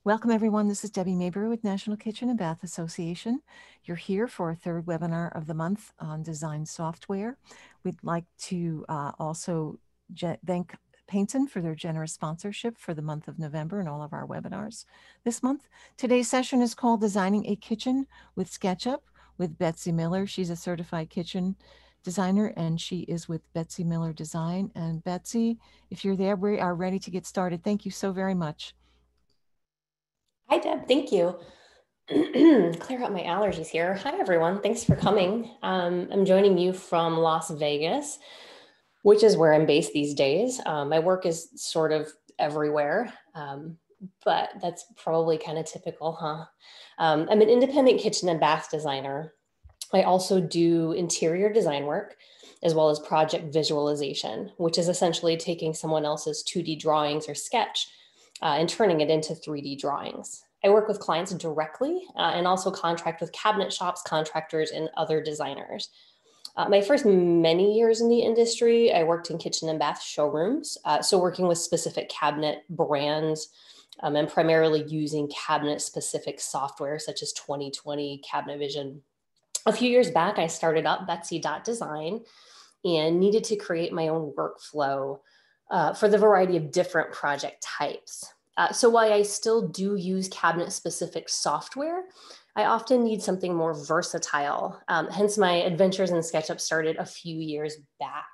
Welcome everyone, this is Debbie Mabry with National Kitchen and Bath Association. You're here for our third webinar of the month on design software. We'd like to also thank Painton for their generous sponsorship for the month of November and all of our webinars this month. Today's session is called Designing a Kitchen with SketchUp with Betsy Miller. She's a certified kitchen designer and she is with Betsy Miller Design. And Betsy, if you're there, we are ready to get started. Thank you so very much. Hi, Deb. Thank you. Clear out my allergies here. Hi, everyone. Thanks for coming. I'm joining you from Las Vegas, which is where I'm based these days. My work is sort of everywhere, but that's probably kind of typical, huh? I'm an independent kitchen and bath designer. I also do interior design work as well as project visualization, which is essentially taking someone else's 2D drawings or sketch and turning it into 3D drawings. I work with clients directly and also contract with cabinet shops, contractors, and other designers. My first many years in the industry, I worked in kitchen and bath showrooms, so working with specific cabinet brands and primarily using cabinet-specific software such as 2020, Cabinet Vision. A few years back, I started up Betsy.Design and needed to create my own workflow for the variety of different project types. So while I still do use cabinet-specific software, I often need something more versatile. Hence my adventures in SketchUp started a few years back.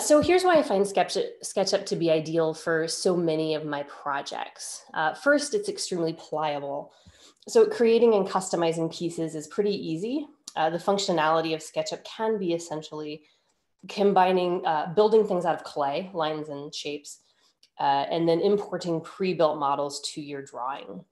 So here's why I find SketchUp to be ideal for so many of my projects. First, it's extremely pliable. So creating and customizing pieces is pretty easy. The functionality of SketchUp can be essentially combining, building things out of clay, lines and shapes, and then importing pre-built models to your drawing.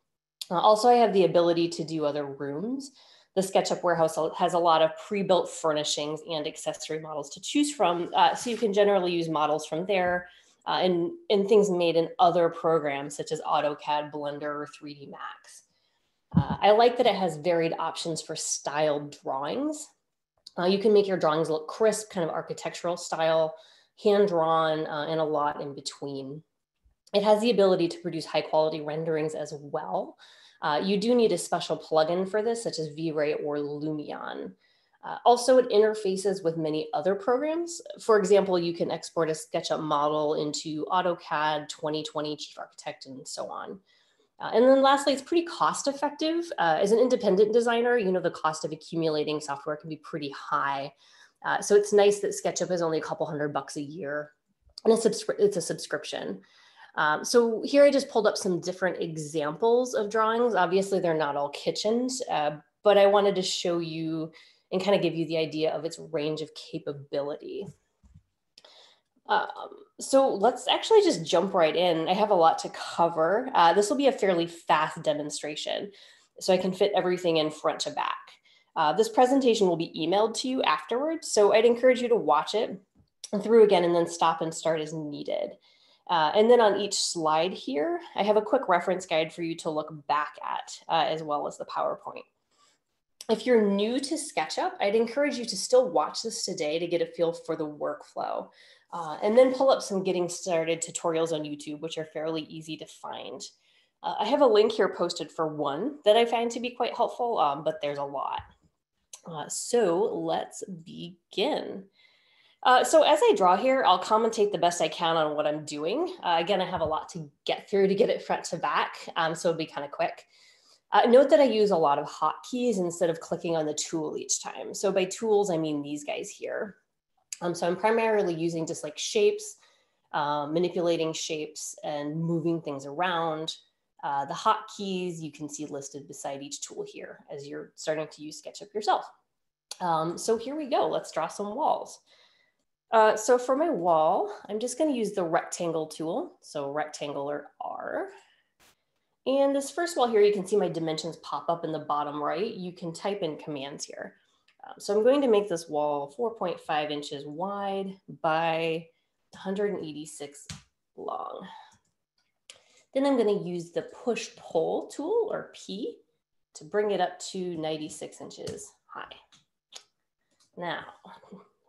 Also, I have the ability to do other rooms. The SketchUp warehouse has a lot of pre-built furnishings and accessory models to choose from, so you can generally use models from there and things made in other programs such as AutoCAD, Blender, or 3D Max. I like that it has varied options for styled drawings. You can make your drawings look crisp, kind of architectural style, hand-drawn, and a lot in between. It has the ability to produce high quality renderings as well. You do need a special plugin for this, such as V-Ray or Lumion. Also, it interfaces with many other programs. For example, you can export a SketchUp model into AutoCAD, 2020, Chief Architect, and so on. And then lastly, it's pretty cost effective. As an independent designer, you know, the cost of accumulating software can be pretty high. So it's nice that SketchUp is only a couple $100 a year, and it's a subscription. So here I just pulled up some different examples of drawings. Obviously, they're not all kitchens, but I wanted to show you and kind of give you the idea of its range of capability. So let's actually just jump right in. I have a lot to cover. This will be a fairly fast demonstration, so I can fit everything in front to back. This presentation will be emailed to you afterwards, so I'd encourage you to watch it through again and then stop and start as needed. And then on each slide here, I have a quick reference guide for you to look back at, as well as the PowerPoint. If you're new to SketchUp, I'd encourage you to still watch this today to get a feel for the workflow. And then pull up some getting started tutorials on YouTube, which are fairly easy to find. I have a link here posted for one that I find to be quite helpful, but there's a lot. So let's begin. So as I draw here, I'll commentate the best I can on what I'm doing. Again, I have a lot to get through to get it front to back, so it'll be kind of quick. Note that I use a lot of hotkeys instead of clicking on the tool each time. So by tools, I mean these guys here. So I'm primarily using just like shapes, manipulating shapes and moving things around. The hotkeys you can see listed beside each tool here as you're starting to use SketchUp yourself. So here we go, let's draw some walls. So for my wall, I'm just going to use the rectangle tool. So rectangle or R. And this first wall here, you can see my dimensions pop up in the bottom right. You can type in commands here. So I'm going to make this wall 4.5 inches wide by 186 long. Then I'm going to use the push-pull tool, or P, to bring it up to 96 inches high. Now,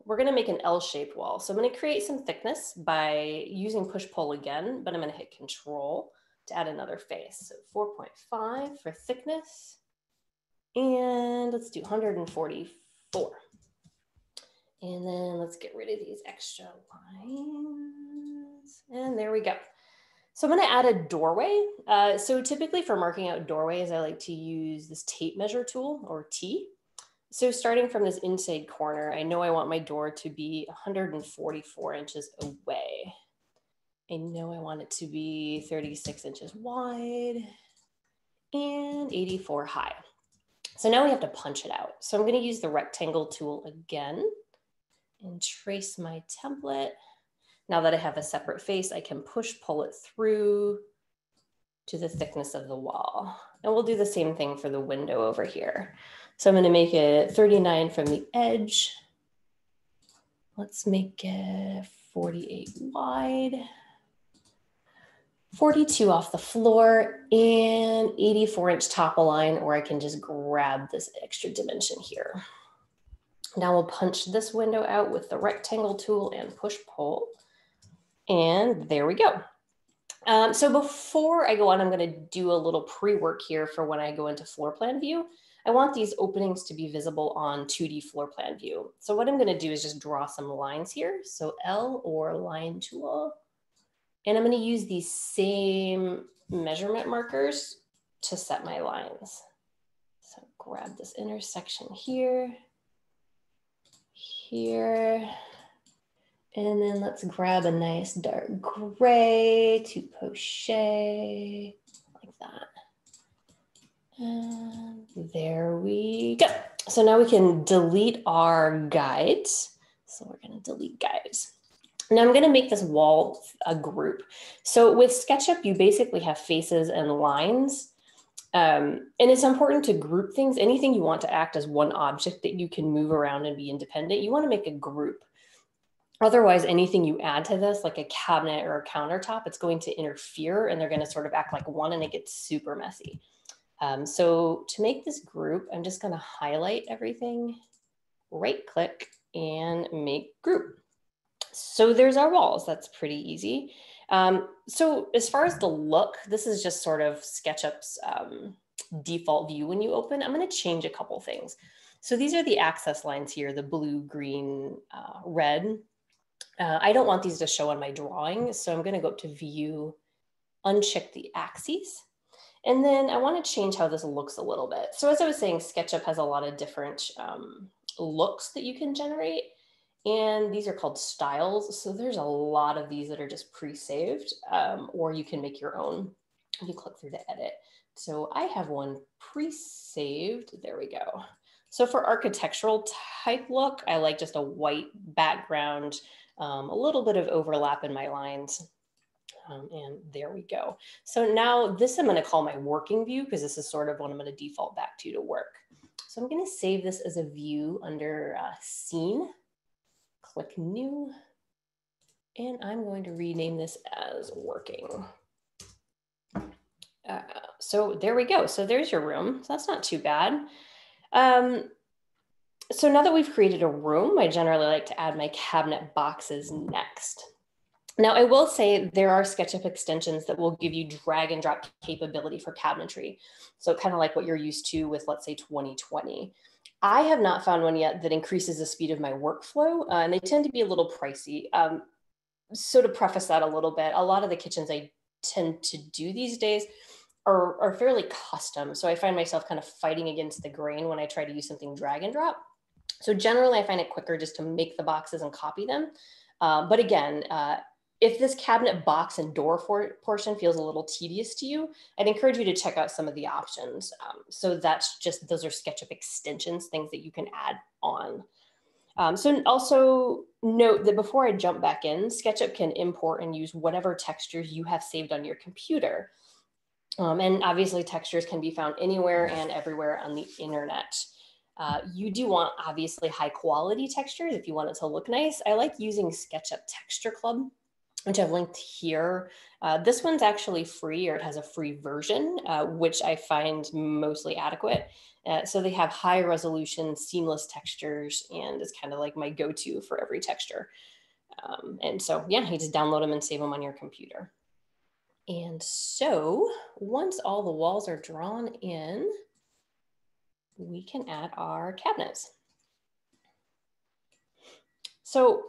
we're going to make an L-shaped wall. So I'm going to create some thickness by using push-pull again, but I'm going to hit Control to add another face. So 4.5 for thickness. And let's do 144. And then let's get rid of these extra lines. And there we go. So I'm going to add a doorway. So typically for marking out doorways, I like to use this tape measure tool, or T. So starting from this inside corner, I know I want my door to be 144 inches away. I know I want it to be 36 inches wide and 84 high. So now we have to punch it out. So I'm going to use the rectangle tool again and trace my template. Now that I have a separate face, I can pull it through to the thickness of the wall. And we'll do the same thing for the window over here. So I'm going to make it 39 from the edge. Let's make it 48 wide, 42 off the floor, and 84-inch top align, or I can just grab this extra dimension here. Now we'll punch this window out with the rectangle tool and push-pull. And there we go. So before I go on, I'm going to do a little pre-work here for when I go into floor plan view. I want these openings to be visible on 2D floor plan view. So what I'm going to do is just draw some lines here. So L or line tool. And I'm going to use these same measurement markers to set my lines. So grab this intersection here, here. And then let's grab a nice dark gray to poche like that. And there we go. So now we can delete our guides. So we're going to delete guides. Now I'm going to make this wall a group. So with SketchUp, you basically have faces and lines. And it's important to group things. Anything you want to act as one object that you can move around and be independent, you want to make a group. Otherwise, anything you add to this, like a cabinet or a countertop, it's going to interfere and they're going to sort of act like one and it gets super messy. So to make this group, I'm just going to highlight everything, right click, and make group. So there's our walls. That's pretty easy. So as far as the look, this is just sort of SketchUp's default view when you open. I'm going to change a couple things. So these are the access lines here, the blue, green, red. I don't want these to show on my drawing, so I'm going to go up to View, uncheck the axes. And then I want to change how this looks a little bit. So as I was saying, SketchUp has a lot of different looks that you can generate. And these are called styles. So there's a lot of these that are just pre-saved, or you can make your own if you click through the edit. So I have one pre-saved. There we go. So for architectural type look, I like just a white background, a little bit of overlap in my lines. And there we go. So now this I'm going to call my working view because this is sort of what I'm going to default back to work. So I'm going to save this as a view under Scene. Click New. And I'm going to rename this as Working. So there we go. So there's your room. So that's not too bad. So now that we've created a room, I generally like to add my cabinet boxes next. Now, I will say there are SketchUp extensions that will give you drag and drop capability for cabinetry. So kind of like what you're used to with, let's say, 2020. I have not found one yet that increases the speed of my workflow, and they tend to be a little pricey. So to preface that a little bit, a lot of the kitchens I tend to do these days are fairly custom. So I find myself kind of fighting against the grain when I try to use something drag and drop. So generally, I find it quicker just to make the boxes and copy them. But again, if this cabinet box and door portion feels a little tedious to you, I'd encourage you to check out some of the options. So that's just, those are SketchUp extensions, things that you can add on. So also note that before I jump back in, SketchUp can import and use whatever textures you have saved on your computer. And obviously textures can be found anywhere and everywhere on the internet. You do want obviously high quality textures if you want it to look nice. I like using SketchUp Texture Club. which I've linked here. This one's actually free, or it has a free version, which I find mostly adequate. So they have high resolution, seamless textures, and it's kind of like my go-to for every texture. And so, yeah, you just download them and save them on your computer. And so once all the walls are drawn in, we can add our cabinets. So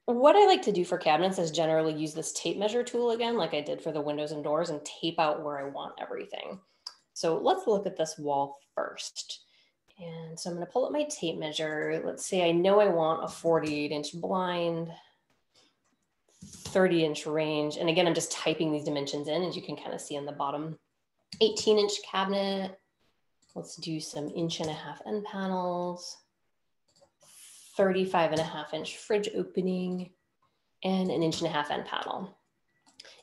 what I like to do for cabinets is generally use this tape measure tool again, like I did for the windows and doors, and tape out where I want everything. So let's look at this wall first. And so I'm going to pull up my tape measure. Let's say I know I want a 48-inch blind, 30-inch range. And again, I'm just typing these dimensions in, as you can kind of see in the bottom. 18-inch cabinet. Let's do some 1.5-inch end panels. 35.5-inch fridge opening, and 1.5-inch end panel.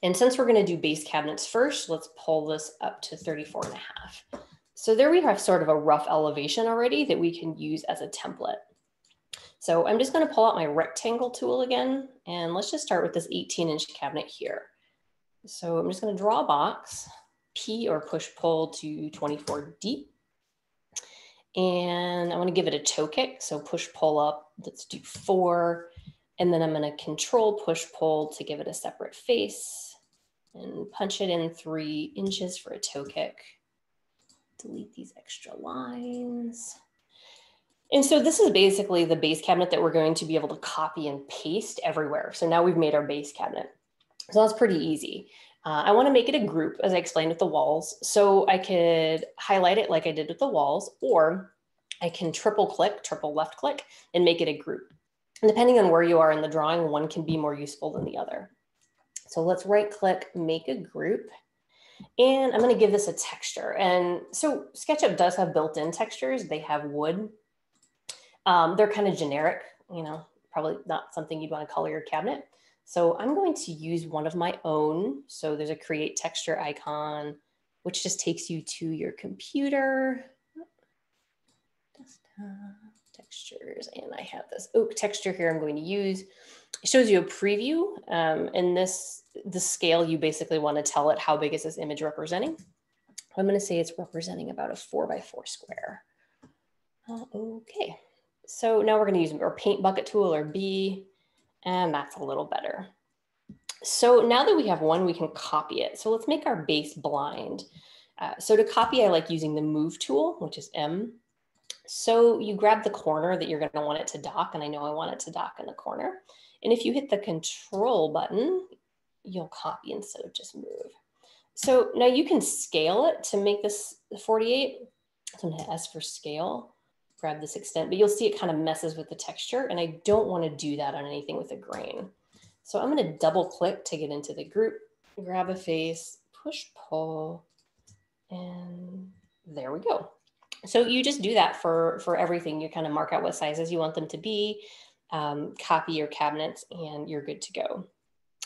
And since we're going to do base cabinets first, let's pull this up to 34.5. So there we have sort of a rough elevation already that we can use as a template. So I'm just going to pull out my rectangle tool again, and let's just start with this 18-inch cabinet here. So I'm just going to draw a box, P or push pull to 24 deep. And I want to give it a toe kick. So push pull up, let's do 4. And then I'm going to control push pull to give it a separate face and punch it in 3 inches for a toe kick. Delete these extra lines. And so this is basically the base cabinet that we're going to be able to copy and paste everywhere. So now we've made our base cabinet. So that's pretty easy. I want to make it a group, as I explained with the walls. So I could highlight it like I did with the walls, or I can triple left click, and make it a group. And depending on where you are in the drawing, one can be more useful than the other. So let's right click, make a group. And I'm going to give this a texture. And so SketchUp does have built-in textures. They have wood. They're kind of generic, you know, probably not something you'd want to color your cabinet. So I'm going to use one of my own. So there's a create texture icon, which just takes you to your computer. Desktop textures, and I have this oak texture here I'm going to use. It shows you a preview. And the scale, you basically want to tell it how big is this image representing. I'm going to say it's representing about a 4x4 square. Okay, so now we're going to use our paint bucket tool, or B, and that's a little better. So now that we have one, we can copy it. So let's make our base blind. So to copy, I like using the move tool, which is M. So you grab the corner that you're going to want it to dock, and I know I want it to dock in the corner. And if you hit the control button, you'll copy instead of just move. So now you can scale it to make this 48. So I'm going to hit S for scale, grab this extent, but you'll see it kind of messes with the texture, and I don't want to do that on anything with a grain. So I'm going to double click to get into the group, grab a face, push pull, and there we go. So you just do that for everything. You kind of mark out what sizes you want them to be, copy your cabinets, and you're good to go.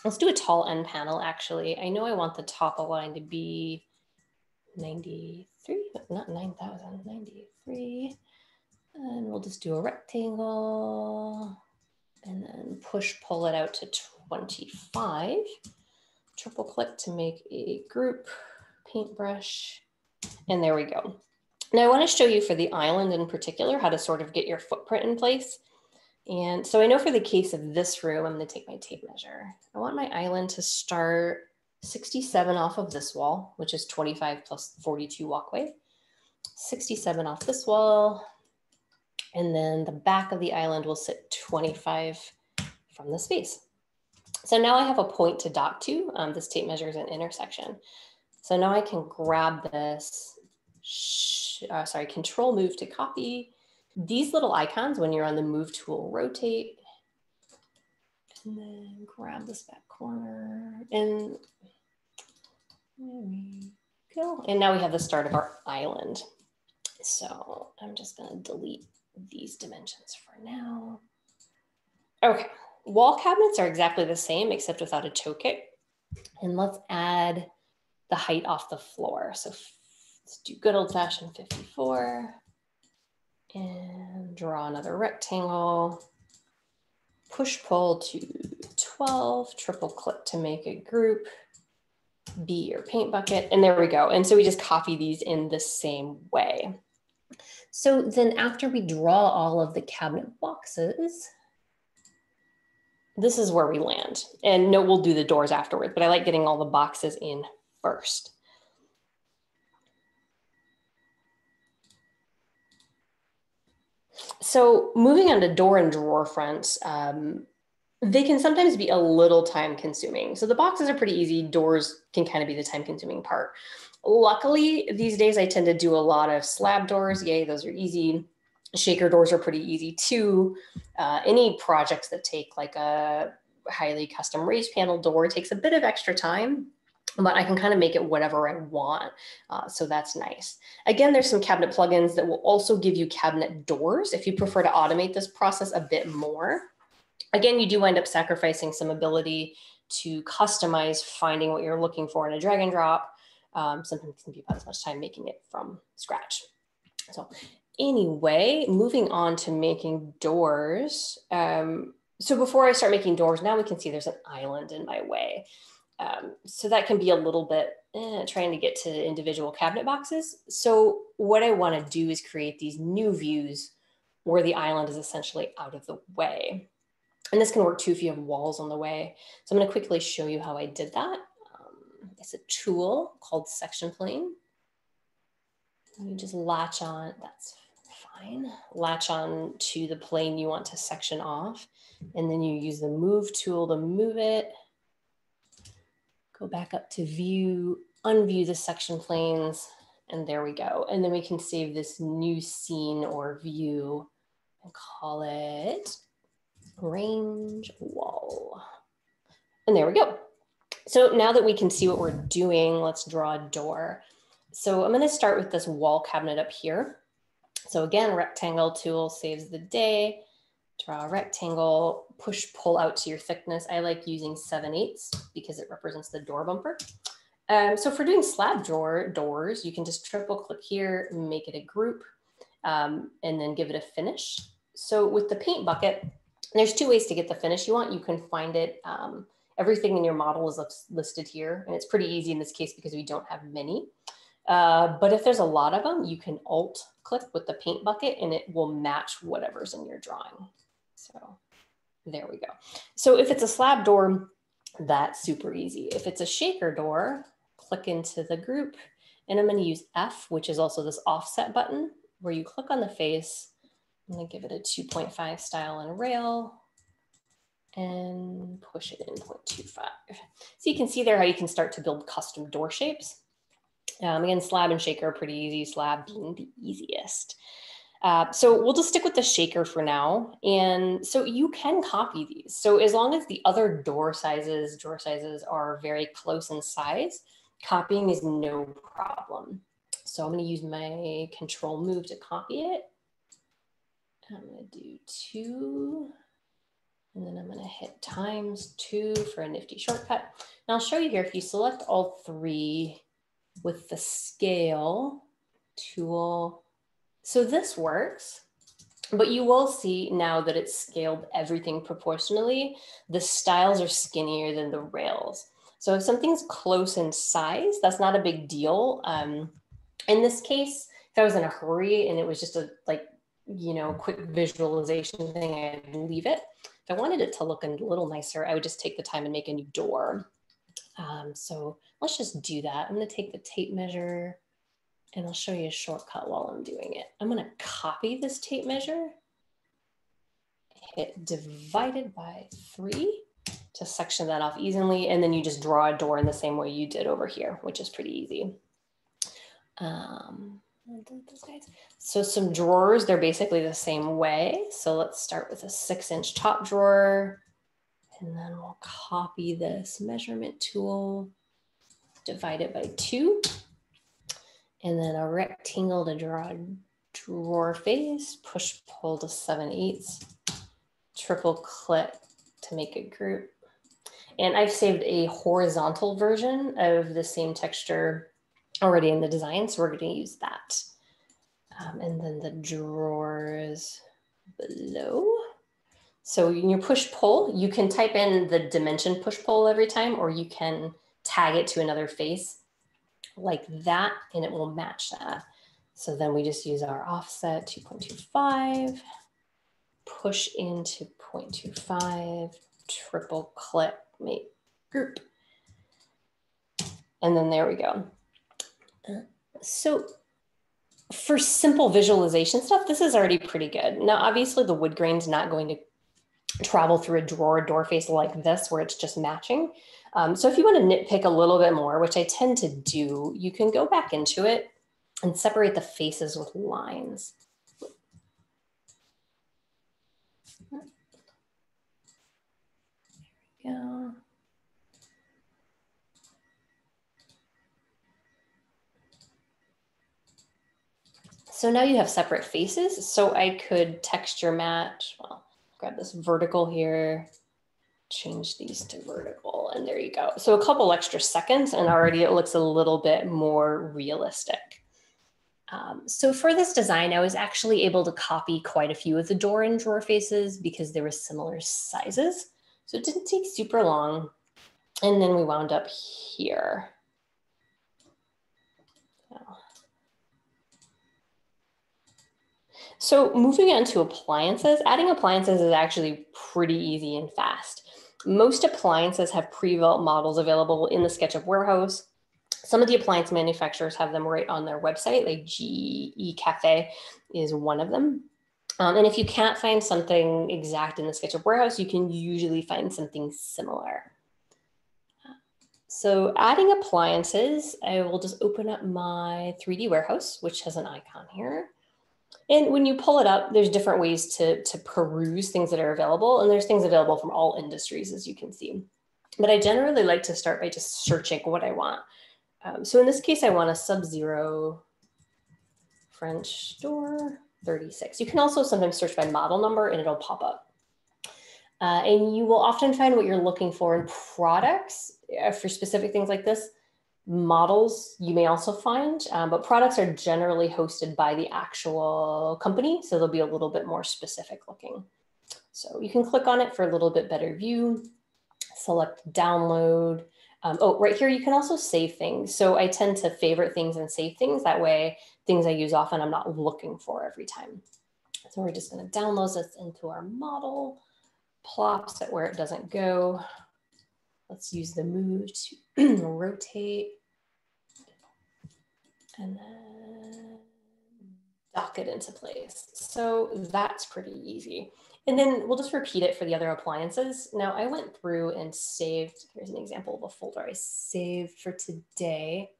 Let's do a tall end panel, actually. I know I want the top line to be 93, but not 9,000, 93. And we'll just do a rectangle and then push pull it out to 25. Triple click to make a group, paintbrush, and there we go. Now I want to show you for the island in particular how to sort of get your footprint in place. And so I know for the case of this room, I'm going to take my tape measure. I want my island to start 67 off of this wall, which is 25 plus 42 walkway. 67 off this wall. And then the back of the island will sit 25 from the space. So now I have a point to dock to. This tape measure is an intersection. So now I can grab this, control move to copy. These little icons, when you're on the move tool, rotate, and then grab this back corner, and there we go. And now we have the start of our island. So I'm just gonna delete these dimensions for now. Okay, wall cabinets are exactly the same except without a toe kick. And let's add the height off the floor. So let's do good old fashioned 54 and draw another rectangle. push pull to 12, triple click to make a group, be your paint bucket, and there we go. And so we just copy these in the same way. So then after we draw all of the cabinet boxes, this is where we land. And no, we'll do the doors afterwards, but I like getting all the boxes in first. So moving on to door and drawer fronts, they can sometimes be a little time consuming. So the boxes are pretty easy. Doors can kind of be the time consuming part. Luckily, these days I tend to do a lot of slab doors. Yay, those are easy. Shaker doors are pretty easy too. Any projects that take like a highly custom raised panel door takes a bit of extra time, but I can kind of make it whatever I want. So that's nice. Again, there's some cabinet plugins that will also give you cabinet doors if you prefer to automate this process a bit more. Again, you do wind up sacrificing some ability to customize finding what you're looking for in a drag and drop. Sometimes it can be about as much time making it from scratch. So anyway, moving on to making doors. So before I start making doors, now we can see there's an island in my way. So that can be a little bit trying to get to individual cabinet boxes. So what I want to do is create these new views where the island is essentially out of the way. And this can work too if you have walls on the way. So I'm going to quickly show you how I did that. It's a tool called section plane. You just latch on, that's fine. Latch on to the plane you want to section off. And then you use the move tool to move it. Go back up to view, unview the section planes, and there we go. And then we can save this new scene or view and call it range wall. And there we go. So now that we can see what we're doing, let's draw a door. So I'm going to start with this wall cabinet up here. So again, rectangle tool saves the day. Draw a rectangle, push pull out to your thickness. I like using 7/8 because it represents the door bumper. So for doing slab doors, you can just triple click here, make it a group, and then give it a finish. So with the paint bucket, there's two ways to get the finish you want. You can find it, everything in your model is listed here, and it's pretty easy in this case because we don't have many. But if there's a lot of them, you can alt click with the paint bucket and it will match whatever's in your drawing. So there we go. So if it's a slab door, that's super easy. If it's a shaker door, click into the group, and I'm going to use F, which is also this offset button where you click on the face. I'm going to give it a 2.5 style and rail and push it in 0.25. So you can see there how you can start to build custom door shapes. Again, slab and shaker are pretty easy, slab being the easiest. So we'll just stick with the shaker for now. And so you can copy these. So as long as the other drawer sizes are very close in size, copying is no problem. So I'm going to use my control move to copy it. I'm going to do 2, and then I'm going to hit ×2 for a nifty shortcut. And I'll show you here, if you select all 3 with the scale tool, so this works, but you will see now that it's scaled everything proportionally, the stiles are skinnier than the rails. So if something's close in size, that's not a big deal. In this case, if I was in a hurry and it was just a quick visualization thing, I'd leave it. If I wanted it to look a little nicer, I would just take the time and make a new door. So let's just do that. I'm going to take the tape measure and I'll show you a shortcut while I'm doing it. I'm going to copy this tape measure, hit divided by 3 to section that off evenly, and then you just draw a door in the same way you did over here, which is pretty easy. So some drawers, they're basically the same way. So let's start with a 6-inch top drawer, and then we'll copy this measurement tool, divide it by 2, and then a rectangle to draw a drawer face, push pull to 7/8, triple click to make a group. And I've saved a horizontal version of the same texture already in the design, so we're going to use that. And then the drawers below. So in your push pull, you can type in the dimension push pull every time, or you can tag it to another face like that, and it will match that. So then we just use our offset 2.25, push into 0.25, triple click, make group. And then there we go. So for simple visualization stuff, this is already pretty good. Now, obviously the wood grain's not going to travel through a drawer door face like this where it's just matching. So if you want to nitpick a little bit more, which I tend to do, you can go back into it and separate the faces with lines. Yeah. So now you have separate faces. So I could texture match, well, grab this vertical here, change these to vertical, and there you go. So a couple extra seconds and already it looks a little bit more realistic. So for this design, I was actually able to copy quite a few of the door and drawer faces because they were similar sizes. So it didn't take super long. And then we wound up here. So moving on to appliances, adding appliances is actually pretty easy and fast. Most appliances have pre-built models available in the SketchUp warehouse. Some of the appliance manufacturers have them right on their website, like GE Cafe is one of them. And if you can't find something exact in the SketchUp warehouse, you can usually find something similar. So adding appliances, I will just open up my 3D warehouse, which has an icon here. And when you pull it up, there's different ways to peruse things that are available. And there's things available from all industries, as you can see. But I generally like to start by just searching what I want. So in this case, I want a Sub-Zero French door 36. You can also sometimes search by model number and it'll pop up. And you will often find what you're looking for in products for specific things like this. Models you may also find, but products are generally hosted by the actual company, so they'll be a little bit more specific looking. So you can click on it for a little bit better view, select download. Oh, right here you can also save things. So I tend to favorite things and save things. That way, things I use often I'm not looking for every time. So we're just going to download this into our model, plops it where it doesn't go. Let's use the move to rotate. And then dock it into place. So that's pretty easy. And then we'll just repeat it for the other appliances. Now I went through and saved, here's an example of a folder I saved for today.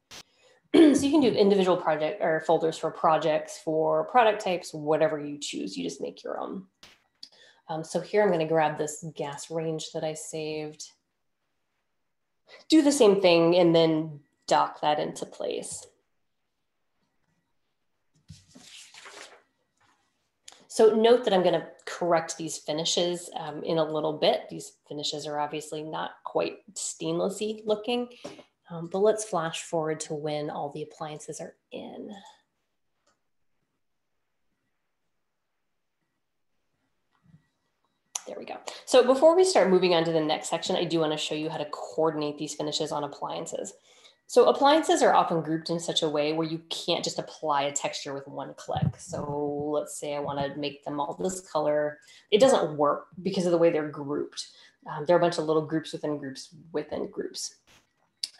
So you can do individual project or folders for projects, for product types, whatever you choose, you just make your own. So here I'm going to grab this gas range that I saved, do the same thing, and then dock that into place. So note that I'm going to correct these finishes in a little bit. These finishes are obviously not quite stainlessy looking, but let's flash forward to when all the appliances are in. There we go. So before we start moving on to the next section, I do want to show you how to coordinate these finishes on appliances. So appliances are often grouped in such a way where you can't just apply a texture with one click. So let's say I want to make them all this color. It doesn't work because of the way they're grouped. There are a bunch of little groups within groups within groups.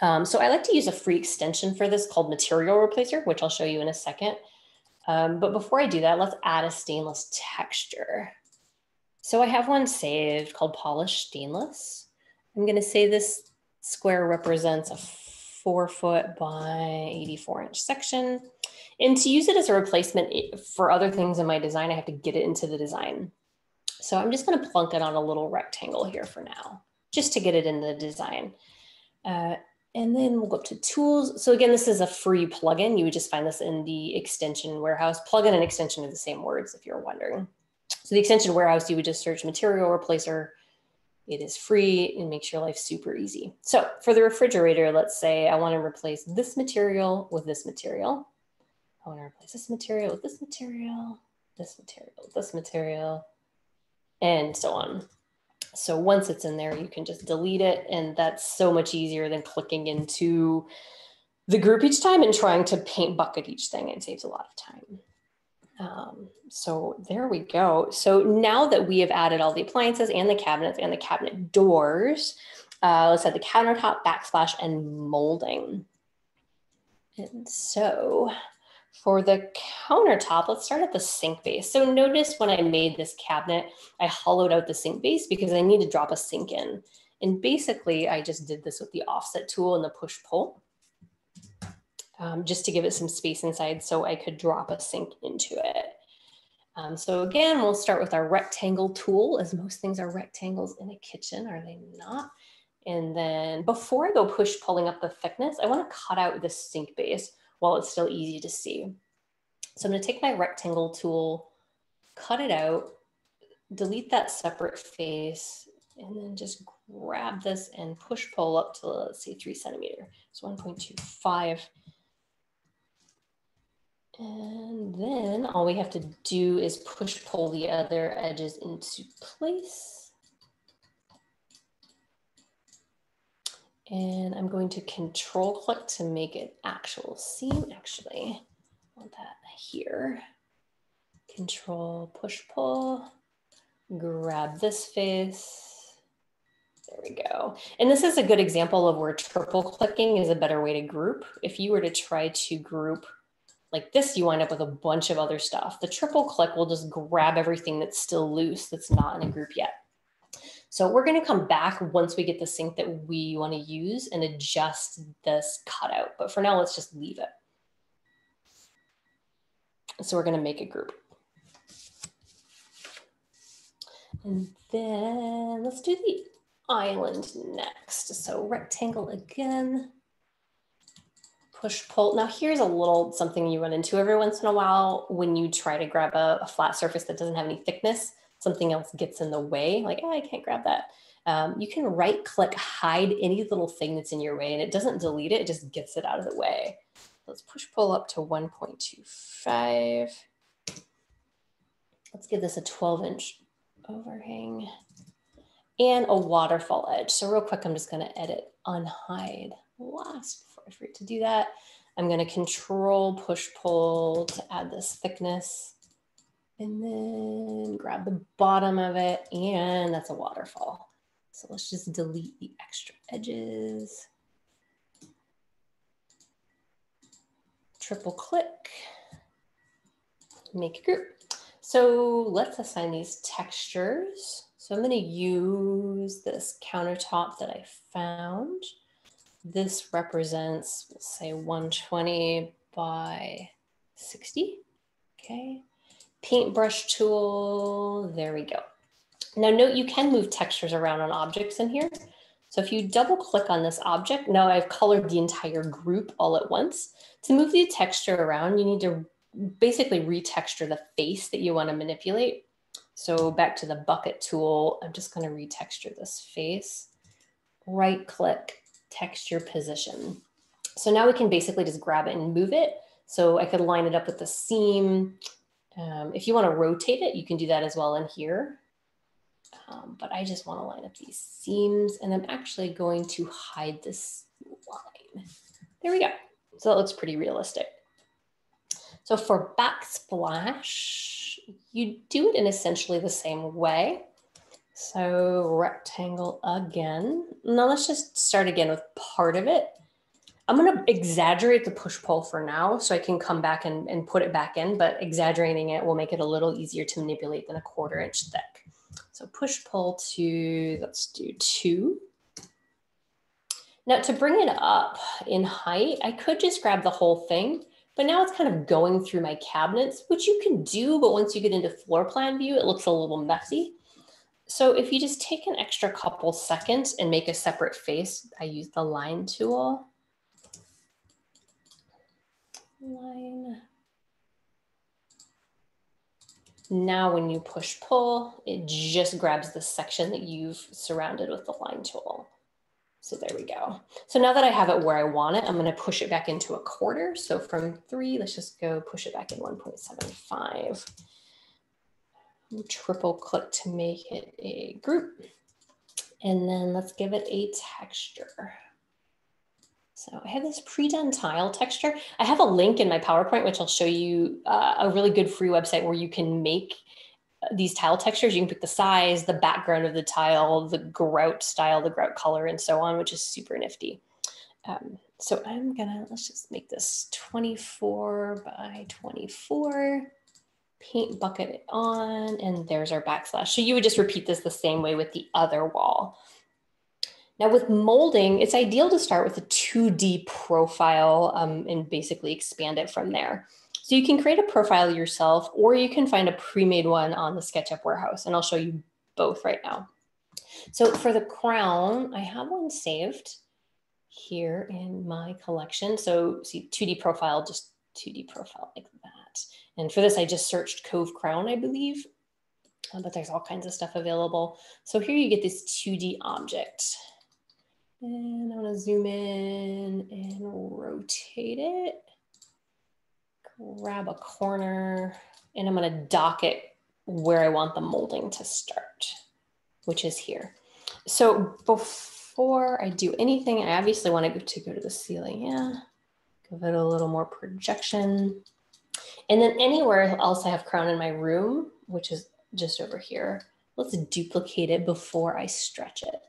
So I like to use a free extension for this called Material Replacer, which I'll show you in a second. But before I do that, let's add a stainless texture. So I have one saved called Polished Stainless. I'm going to say this square represents a 4-foot by 84-inch section. And to use it as a replacement for other things in my design, I have to get it into the design. So I'm just going to plunk it on a little rectangle here for now, just to get it in the design. And then we'll go up to tools. So again, this is a free plugin. You would just find this in the extension warehouse. Plugin and extension are the same words if you're wondering. So the extension warehouse, you would just search Material Replacer. It is free and makes your life super easy. So for the refrigerator, let's say I want to replace this material with this material. I want to replace this material with this material, this material, this material. and so on. So once it's in there, you can just delete it, and that's so much easier than clicking into the group each time and trying to paint bucket each thing. It saves a lot of time. So there we go. So now that we have added all the appliances and the cabinets and the cabinet doors, let's add the countertop, backsplash, and molding. And so for the countertop, let's start at the sink base. So notice when I made this cabinet, I hollowed out the sink base because I need to drop a sink in. And basically, I just did this with the offset tool and the push-pull, just to give it some space inside so I could drop a sink into it. So again, we'll start with our rectangle tool, as most things are rectangles in a kitchen, are they not? And then before I go push pulling up the thickness, I want to cut out this sink base while it's still easy to see. So I'm going to take my rectangle tool, cut it out, delete that separate face, and then just grab this and push pull up to, let's say, 3 centimeters. So 1.25. And then all we have to do is push pull the other edges into place. And I'm going to control click to make it actual seam. Actually, I want that here. Control push pull, grab this face. There we go. And this is a good example of where triple clicking is a better way to group. If you were to try to group like this, you wind up with a bunch of other stuff. The triple click will just grab everything that's still loose, that's not in a group yet. So we're going to come back once we get the sink that we want to use and adjust this cutout. But for now, let's just leave it. So we're going to make a group. And then let's do the island next. So rectangle again. Push pull. Now here's a little something you run into every once in a while when you try to grab a flat surface that doesn't have any thickness. Something else gets in the way, like, oh, I can't grab that. You can right click, hide any little thing that's in your way, and it doesn't delete it, it just gets it out of the way. Let's push pull up to 1.25. Let's give this a 12-inch overhang and a waterfall edge. So real quick, I'm just going to edit unhide last before I forget to do that. I'm going to control push pull to add this thickness and then grab the bottom of it, and that's a waterfall. So let's just delete the extra edges. Triple click, make a group. So let's assign these textures. So I'm going to use this countertop that I found. This represents, we'll say 120 by 60. Okay. Paintbrush tool. There we go. Now note you can move textures around on objects in here. So if you double click on this object, now I've colored the entire group all at once. To move the texture around, you need to basically retexture the face that you want to manipulate. So back to the bucket tool, I'm just going to retexture this face. Right click, texture position. So now we can basically just grab it and move it. So I could line it up with the seam. If you want to rotate it, you can do that as well in here. But I just want to line up these seams, and I'm actually going to hide this line. There we go. So that looks pretty realistic. So for backsplash, you do it in essentially the same way. So rectangle again. Now let's just start again with part of it. I'm going to exaggerate the push pull for now so I can come back and put it back in, but exaggerating it will make it a little easier to manipulate than a 1/4 inch thick. So push pull to, let's do 2. Now to bring it up in height, I could just grab the whole thing, but now it's kind of going through my cabinets, which you can do, but once you get into floor plan view, it looks a little messy. So if you just take an extra couple seconds and make a separate face, I use the line tool. Line. Now when you push pull, it just grabs the section that you've surrounded with the line tool. So there we go. So now that I have it where I want it, I'm going to push it back into a 1/4. So from 3, let's just go push it back in 1.75. Triple click to make it a group. And then let's give it a texture. So I have this pre-done tile texture. I have a link in my PowerPoint, which I'll show you a really good free website where you can make these tile textures. You can pick the size, the background of the tile, the grout style, the grout color, and so on, which is super nifty. So let's just make this 24 by 24. Paint bucket it on, and there's our backslash. So you would just repeat this the same way with the other wall. Now with molding, it's ideal to start with a 2D profile and basically expand it from there. So you can create a profile yourself, or you can find a pre-made one on the SketchUp warehouse, and I'll show you both right now. So for the crown, I have one saved here in my collection. So see 2D profile, just 2D profile like that. And for this, I just searched Cove Crown, I believe, but there's all kinds of stuff available. So here you get this 2D object. And I'm gonna zoom in and rotate it. Grab a corner, and I'm gonna dock it where I want the molding to start, which is here. So before I do anything, I obviously want to go to the ceiling. Yeah, give it a little more projection. And then anywhere else I have crown in my room, which is just over here, let's duplicate it before I stretch it.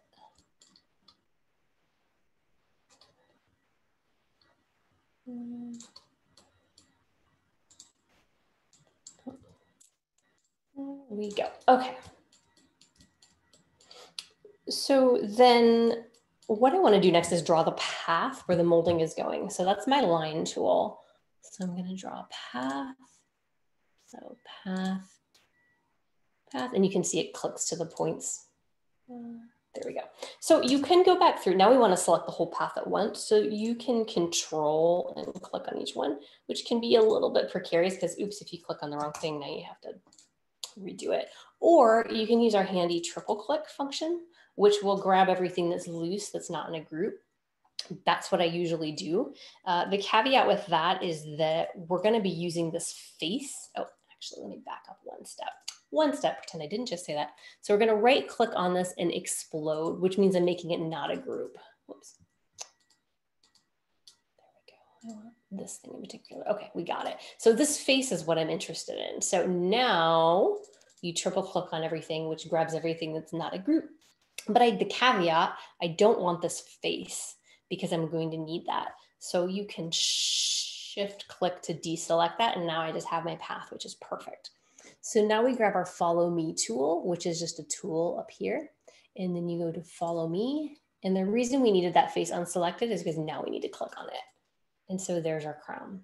There we go. Okay. So then what I want to do next is draw the path where the molding is going. So that's my line tool. So I'm going to draw a path. So path, and you can see it clicks to the points. There we go. So you can go back through. Now we want to select the whole path at once. So you can control and click on each one, which can be a little bit precarious because oops, if you click on the wrong thing, now you have to redo it. Or you can use our handy triple click function, which will grab everything that's loose, that's not in a group. That's what I usually do. The caveat with that is that we're going to be using this face. Oh, actually, let me back up one step, pretend I didn't just say that. So we're going to right click on this and explode, which means I'm making it not a group. Whoops. There we go. I want this thing in particular. Okay, we got it. So this face is what I'm interested in. So now you triple click on everything, which grabs everything that's not a group. But the caveat, I don't want this face because I'm going to need that. So you can shift click to deselect that. And now I just have my path, which is perfect. So now we grab our follow me tool, which is just a tool up here. And then you go to follow me. And the reason we needed that face unselected is because now we need to click on it. And so there's our crown.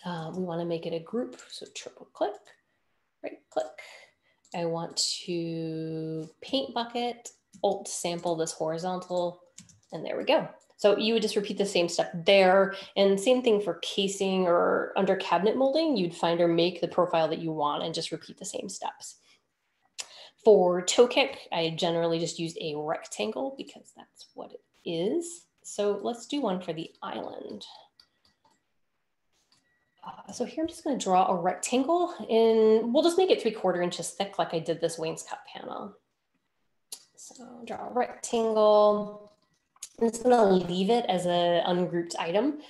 We want to make it a group. So triple click, right click. I want to paint bucket, alt sample this horizontal, and there we go. So you would just repeat the same step there, and same thing for casing or under cabinet molding, you'd find or make the profile that you want and just repeat the same steps. For toe kick, I generally just used a rectangle because that's what it is. So let's do one for the island. So here I'm just going to draw a rectangle, and we'll just make it 3/4 inches thick like I did this wainscot panel. So draw a rectangle. I'm just going to leave it as an ungrouped item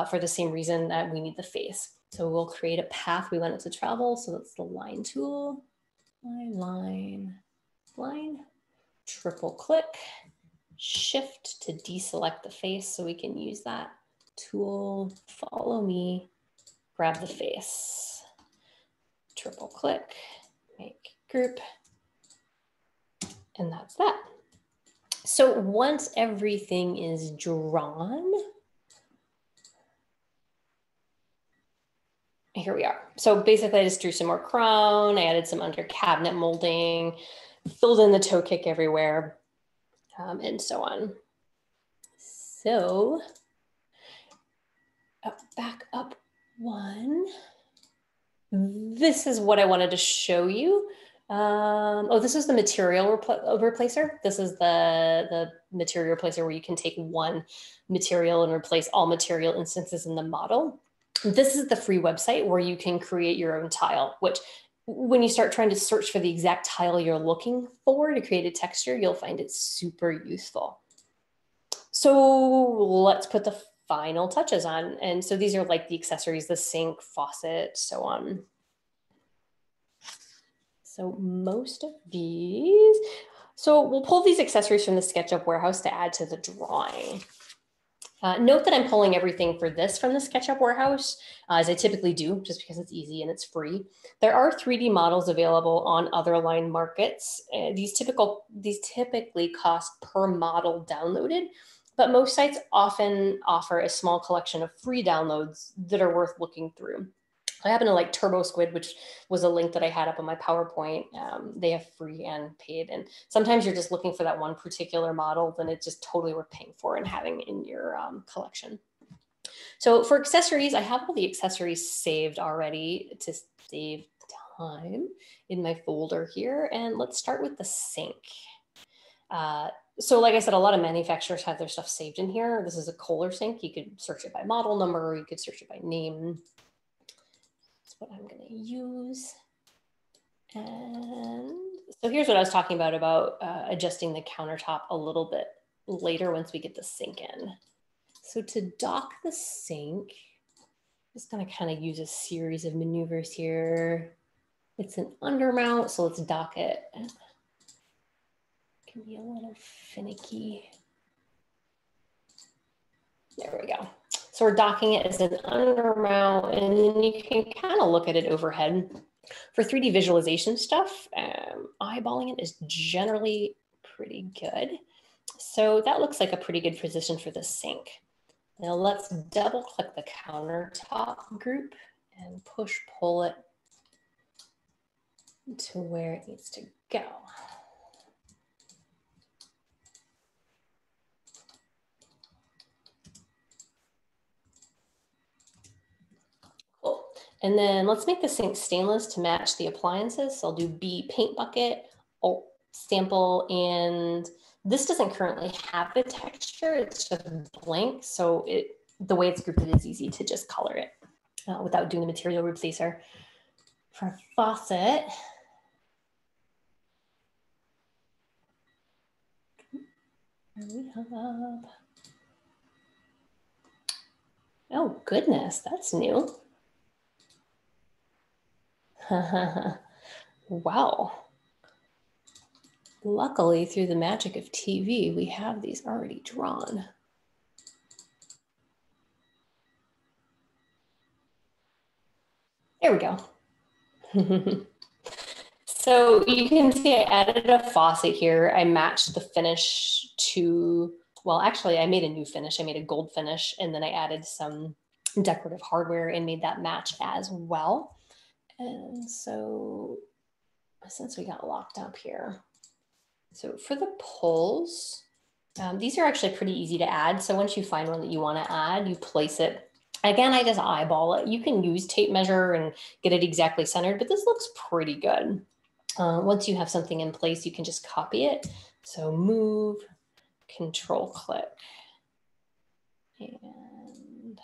for the same reason that we need the face. So we'll create a path we want it to travel. So that's the line tool. Line, triple click, shift to deselect the face so we can use that tool, follow me, grab the face, triple click, make group, and that's that. So once everything is drawn, here we are. So basically I just drew some more crown, I added some under cabinet molding, filled in the toe kick everywhere, and so on. So back up one. This is what I wanted to show you. Oh, this is the material replacer. This is the material replacer where you can take one material and replace all material instances in the model. This is the free website where you can create your own tile, which when you start trying to search for the exact tile you're looking for to create a texture, you'll find it super useful. So let's put the final touches on. And so these are like the accessories, the sink, faucet, so on. So most of these, so we'll pull these accessories from the SketchUp warehouse to add to the drawing. Note that I'm pulling everything for this from the SketchUp warehouse, as I typically do, just because it's easy and it's free. There are 3D models available on other line markets. These typically cost per model downloaded, but most sites often offer a small collection of free downloads that are worth looking through. I happen to like Turbo Squid, which was a link that I had up on my PowerPoint. They have free and paid. And sometimes you're just looking for that one particular model, then it's just totally worth paying for and having in your collection. So for accessories, I have all the accessories saved already to save time in my folder here. And let's start with the sink. So like I said, a lot of manufacturers have their stuff saved in here. This is a Kohler sink. You could search it by model number, or you could search it by name. What I'm going to use. And so here's what I was talking about adjusting the countertop a little bit later once we get the sink in. So to dock the sink, I'm just going to kind of use a series of maneuvers here. It's an undermount, so let's dock it. It can be a little finicky. There we go. So we're docking it as an undermount, and then you can kind of look at it overhead. For 3D visualization stuff, eyeballing it is generally pretty good. So that looks like a pretty good position for the sink. Now let's double click the countertop group and push pull it to where it needs to go. Cool. And then let's make the sink stainless to match the appliances. So I'll do B paint bucket, Alt sample, and this doesn't currently have a texture. It's just blank. So the way it's grouped, it is easy to just color it without doing the material replacer. For faucet, we have, oh goodness, that's new. Wow. Luckily, through the magic of TV, we have these already drawn. There we go. So you can see I added a faucet here. I matched the finish to, well, actually I made a new finish. I made a gold finish, and then I added some decorative hardware and made that match as well. And so since we got locked up here, so for the pulls, these are actually pretty easy to add. So once you find one that you want to add, you place it. Again, I just eyeball it. You can use tape measure and get it exactly centered, but this looks pretty good. Once you have something in place, you can just copy it. So move, control click, and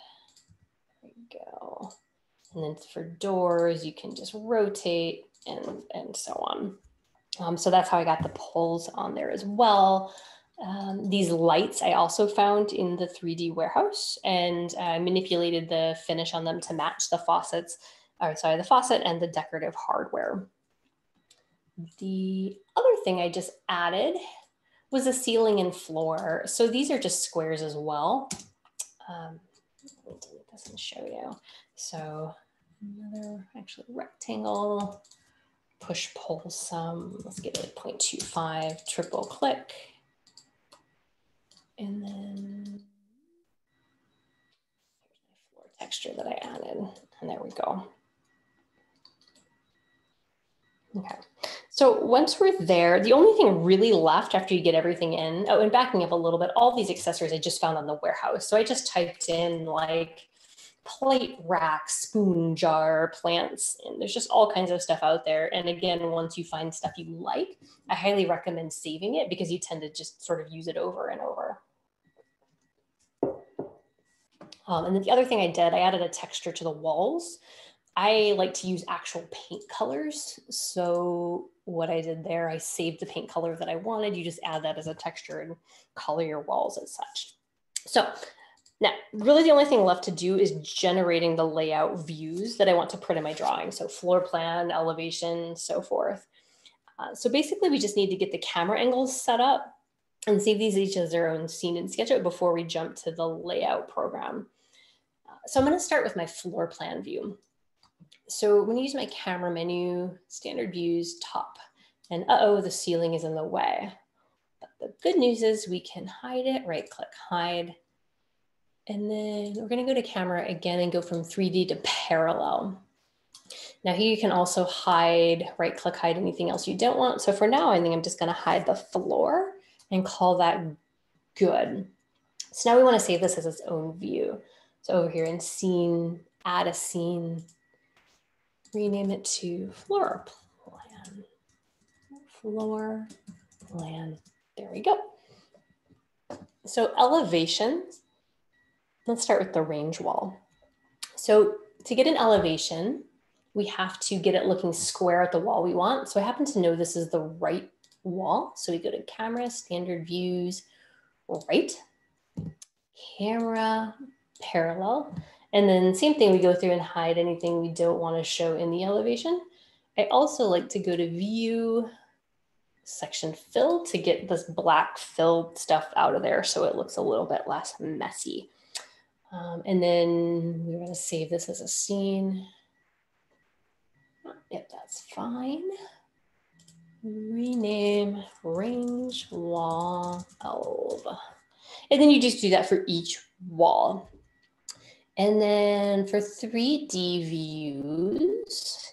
there we go. And then for doors, you can just rotate and so on. So that's how I got the pulls on there as well. These lights I also found in the 3D warehouse, and I manipulated the finish on them to match the faucets, or sorry, the faucet and the decorative hardware. The other thing I just added was a ceiling and floor. So these are just squares as well. Let me delete this and show you. So another actually rectangle, push pull some, let's get it at 0.25, triple click. And then here's my floor texture that I added, and there we go. Okay, so once we're there, the only thing really left after you get everything in, oh, and backing up a little bit, all these accessories I just found on the warehouse. So I just typed in like plate rack, spoon jar, plants, and there's just all kinds of stuff out there. And again, once you find stuff you like, I highly recommend saving it because you tend to just sort of use it over and over. And then the other thing I did, I added a texture to the walls. I like to use actual paint colors. So what I did there, I saved the paint color that I wanted. You just add that as a texture and color your walls as such. So now, really the only thing left to do is generating the layout views that I want to print in my drawing. So floor plan, elevation, so forth. So basically we just need to get the camera angles set up and save these each as their own scene in SketchUp before we jump to the layout program. So I'm going to start with my floor plan view. So I'm going to use my camera menu, standard views, top, and uh-oh, the ceiling is in the way. But the good news is we can hide it, right click, hide. And then we're going to go to camera again and go from 3D to parallel. Now here you can also hide, right click, hide anything else you don't want. So for now, I think I'm just going to hide the floor and call that good. So now we want to save this as its own view. So over here in scene, add a scene, rename it to floor plan. Floor plan. There we go. So elevation, let's start with the range wall. So to get an elevation, we have to get it looking square at the wall we want. So I happen to know this is the right wall. So we go to camera, standard views, right, camera, parallel. And then same thing, we go through and hide anything we don't want to show in the elevation. I also like to go to view, section fill to get this black filled stuff out of there so it looks a little bit less messy. And then we're going to save this as a scene. Yep, that's fine. Rename range wall elv. And then you just do that for each wall. And then for 3D views,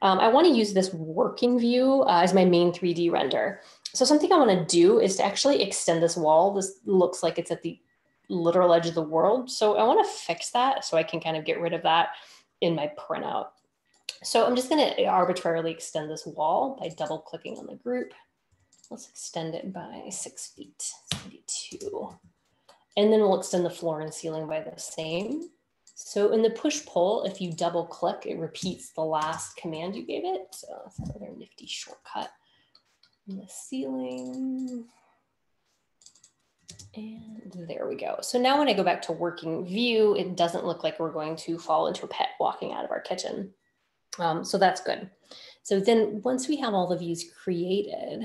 I want to use this working view as my main 3D render. So something I want to do is to actually extend this wall. This looks like it's at the literal edge of the world. So I want to fix that so I can kind of get rid of that in my printout. So I'm just going to arbitrarily extend this wall by double clicking on the group. Let's extend it by 6 feet, 72. And then we'll extend the floor and ceiling by the same. So in the push pull, if you double click, it repeats the last command you gave it. So that's another nifty shortcut. In the ceiling. And there we go. So now when I go back to working view, it doesn't look like we're going to fall into a pet walking out of our kitchen. So that's good. So then once we have all the views created,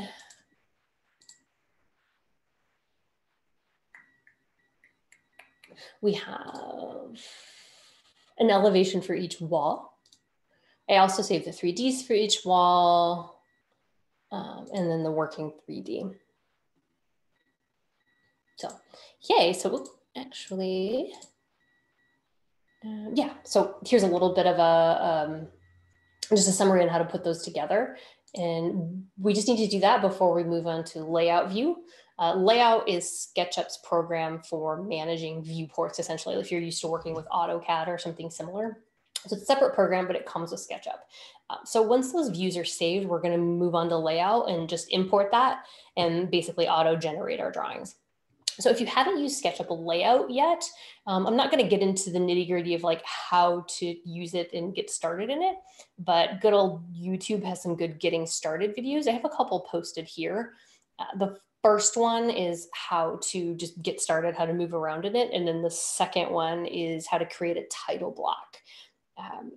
we have an elevation for each wall. I also saved the 3Ds for each wall, and then the working 3D. So, yay, so we'll actually, yeah, so here's a little bit of a, just a summary on how to put those together. And we just need to do that before we move on to layout view. Layout is SketchUp's program for managing viewports, essentially, if you're used to working with AutoCAD or something similar. So it's a separate program, but it comes with SketchUp. So once those views are saved, we're going to move on to layout and just import that and basically auto-generate our drawings. So if you haven't used SketchUp Layout yet, I'm not going to get into the nitty gritty of like how to use it and get started in it, but good old YouTube has some good getting started videos. I have a couple posted here. The first one is how to just get started, how to move around in it. And then the second one is how to create a title block,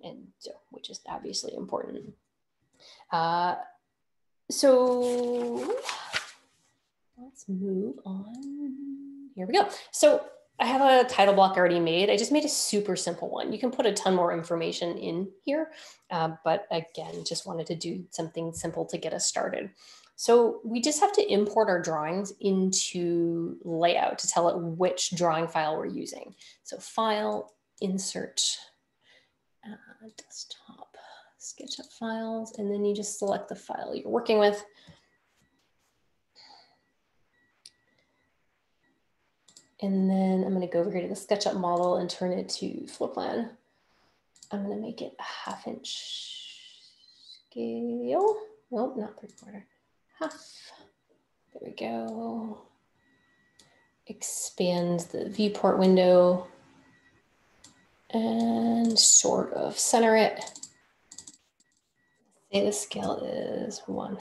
and so, which is obviously important. So let's move on. Here we go. So I have a title block already made. I just made a super simple one. You can put a ton more information in here, but again, just wanted to do something simple to get us started. So we just have to import our drawings into layout to tell it which drawing file we're using. So file, insert, desktop, SketchUp files, and then you just select the file you're working with. And then I'm going to go over here to the SketchUp model and turn it to floor plan. I'm going to make it a 1/2 inch scale. Nope, not 3/4. Half. There we go. Expand the viewport window and sort of center it. Say the scale is 1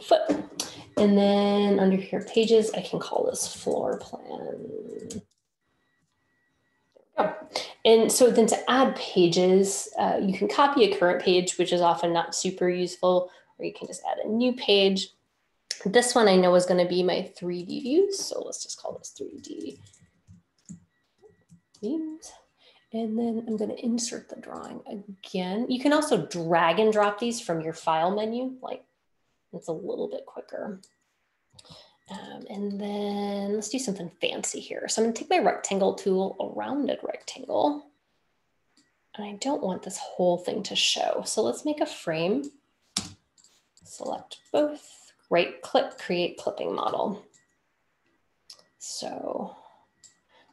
foot. And then under here, pages, I can call this floor plan. Oh. And so then to add pages, you can copy a current page, which is often not super useful, or you can just add a new page. This one I know is going to be my 3D views. So let's just call this 3D views. And then I'm going to insert the drawing again. You can also drag and drop these from your file menu. Like, it's a little bit quicker. And then let's do something fancy here. So I'm going to take my rectangle tool, a rounded rectangle. And I don't want this whole thing to show. So let's make a frame. Select both, right click, create clipping model. So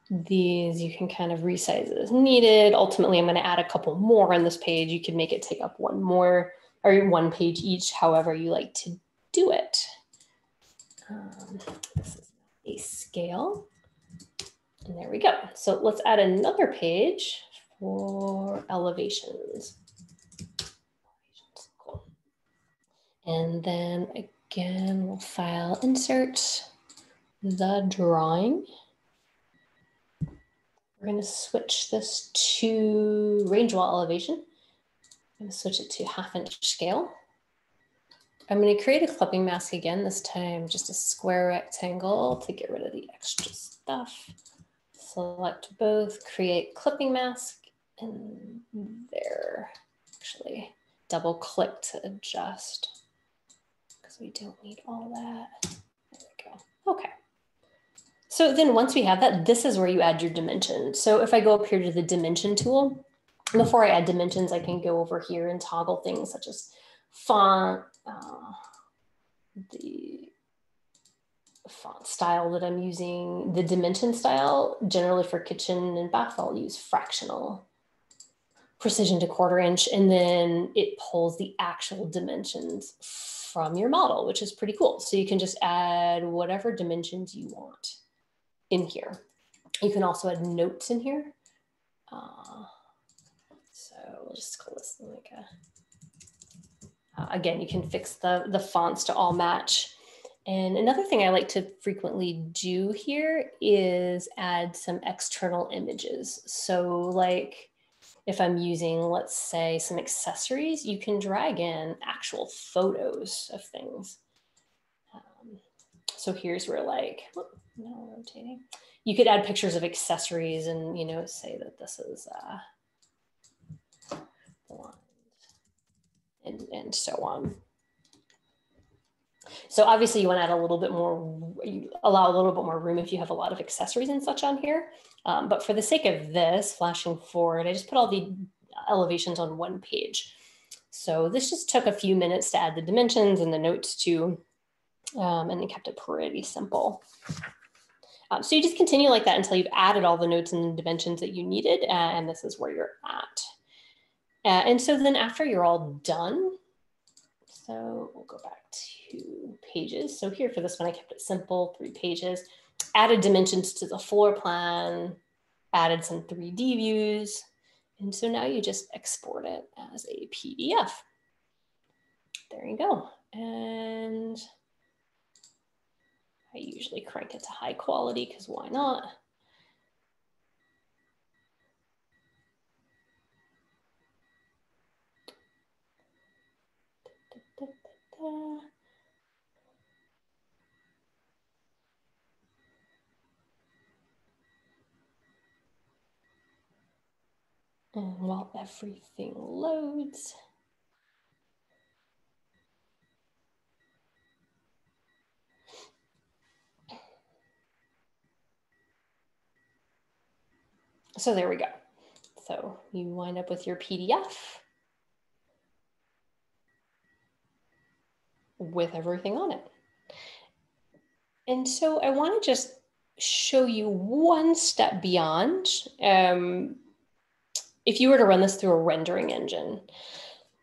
these you can kind of resize as needed. Ultimately, I'm going to add a couple more on this page. You can make it take up one more or one page each, however you like to do it. This is a scale. And there we go. So let's add another page for elevations. Cool. And then again, we'll file insert the drawing. We're going to switch this to range wall elevation. I'm going to switch it to 1/2 inch scale. I'm going to create a clipping mask again, this time just a square rectangle to get rid of the extra stuff. Select both, create clipping mask, and there. Actually, double click to adjust because we don't need all that. There we go. Okay. So then once we have that, this is where you add your dimensions. So if I go up here to the dimension tool, before I add dimensions, I can go over here and toggle things such as font, the font style that I'm using, the dimension style. Generally for kitchen and bath, I'll use fractional, precision to 1/4 inch, and then it pulls the actual dimensions from your model, which is pretty cool. So you can just add whatever dimensions you want in here. You can also add notes in here. So we'll just call this like a, again, you can fix the fonts to all match. And another thing I like to frequently do here is add some external images. So like if I'm using, let's say, some accessories, you can drag in actual photos of things. So here's where like, no rotating. You could add pictures of accessories and, you know, say that this is blonde and so on. So obviously you want to add a little bit more, allow a little bit more room if you have a lot of accessories and such on here. But for the sake of this, flashing forward, I just put all the elevations on one page. So this just took a few minutes to add the dimensions and the notes to, and they kept it pretty simple. So you just continue like that until you've added all the notes and the dimensions that you needed, and this is where you're at. And so then after you're all done, so we'll go back to pages. So here for this one, I kept it simple, 3 pages, added dimensions to the floor plan, added some 3D views. And so now you just export it as a PDF. There you go. And I usually crank it to high quality because why not? And while everything loads, so there we go. So you wind up with your PDF with everything on it. And so I want to just show you one step beyond. If you were to run this through a rendering engine.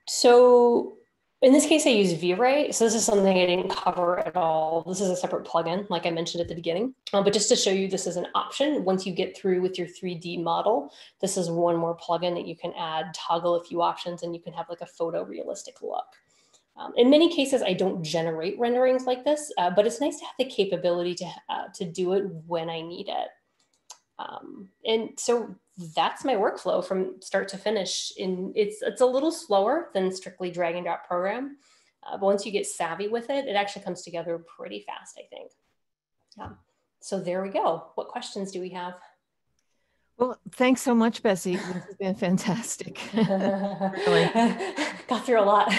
So In this case, I use VRite. So this is something I didn't cover at all. This is a separate plugin, like I mentioned at the beginning. But just to show you, this is an option. Once you get through with your 3D model, this is one more plugin that you can add, toggle a few options, and you can have like a photorealistic look. In many cases, I don't generate renderings like this, but it's nice to have the capability to do it when I need it. And so that's my workflow from start to finish. It's a little slower than strictly drag and drop program, but once you get savvy with it, it actually comes together pretty fast, I think. So there we go. What questions do we have? Well, thanks so much, Bessie. This has been fantastic. Really. Got through a lot.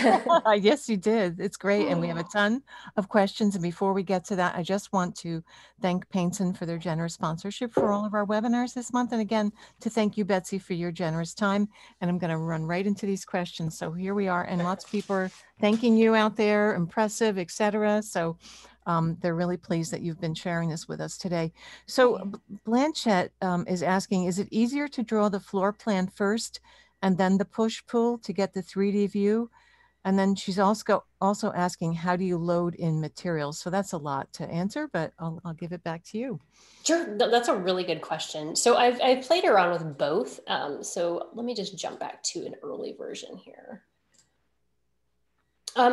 Yes, you did. It's great. And we have a ton of questions. And before we get to that, I just want to thank Painton for their generous sponsorship for all of our webinars this month. And again, to thank you, Betsy, for your generous time. And I'm going to run right into these questions. So here we are. And lots of people are thanking you out there, impressive, etc. So they're really pleased that you've been sharing this with us today. So Blanchette is asking, is it easier to draw the floor plan first and then the push-pull to get the 3D view? And then she's also asking, how do you load in materials? So that's a lot to answer, but I'll give it back to you. Sure, that's a really good question. So I've played around with both. So let me just jump back to an early version here.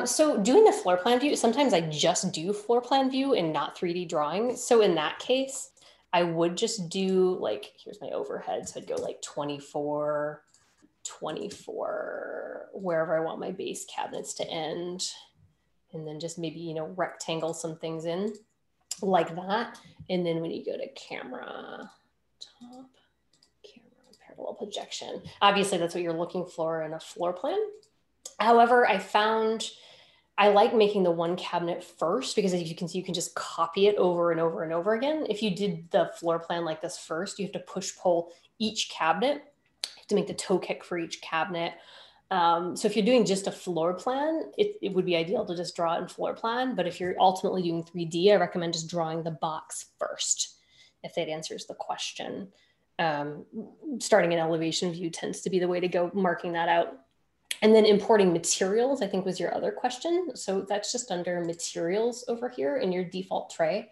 So doing the floor plan view, sometimes I just do floor plan view and not 3D drawing. So in that case, I would just do like, here's my overhead. So I'd go like 24, 24, wherever I want my base cabinets to end. And then just maybe, you know, rectangle some things in like that. And then when you go to camera, top, camera, parallel projection, obviously that's what you're looking for in a floor plan. However, I found I like making the one cabinet first because as you can see, you can just copy it over and over and over again. If you did the floor plan like this first, you have to push pull each cabinet. You have to make the toe kick for each cabinet. So if you're doing just a floor plan, it would be ideal to just draw it in floor plan. But if you're ultimately doing 3D, I recommend just drawing the box first, if that answers the question. Starting an elevation view tends to be the way to go, marking that out. And then importing materials, I think was your other question. So that's just under materials over here in your default tray.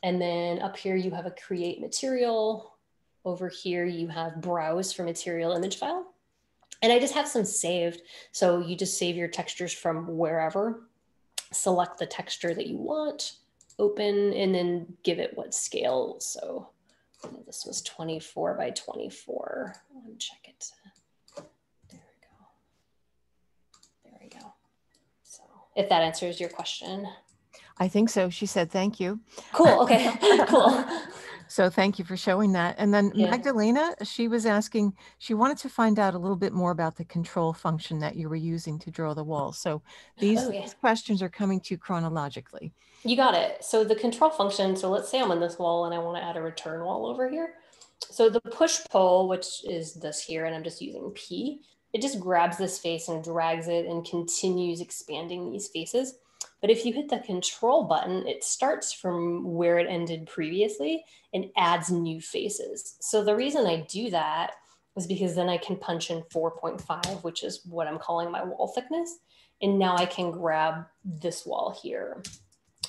And then up here, you have a create material. Over here, you have browse for material image file. And I just have some saved. So you just save your textures from wherever, select the texture that you want, open, and then give it what scale. So this was 24 by 24. Let me check it. So if that answers your question. I think so. She said, thank you. Cool. Okay, cool. So thank you for showing that. And then Magdalena, she was asking, she wanted to find out a little bit more about the control function that you were using to draw the wall. So these questions are coming to you chronologically. You got it. So the control function, so let's say I'm on this wall and I want to add a return wall over here. So the push pull, which is this here, and I'm just using P, it just grabs this face and drags it and continues expanding these faces. But if you hit the control button, it starts from where it ended previously and adds new faces. So the reason I do that is because then I can punch in 4.5, which is what I'm calling my wall thickness. And now I can grab this wall here.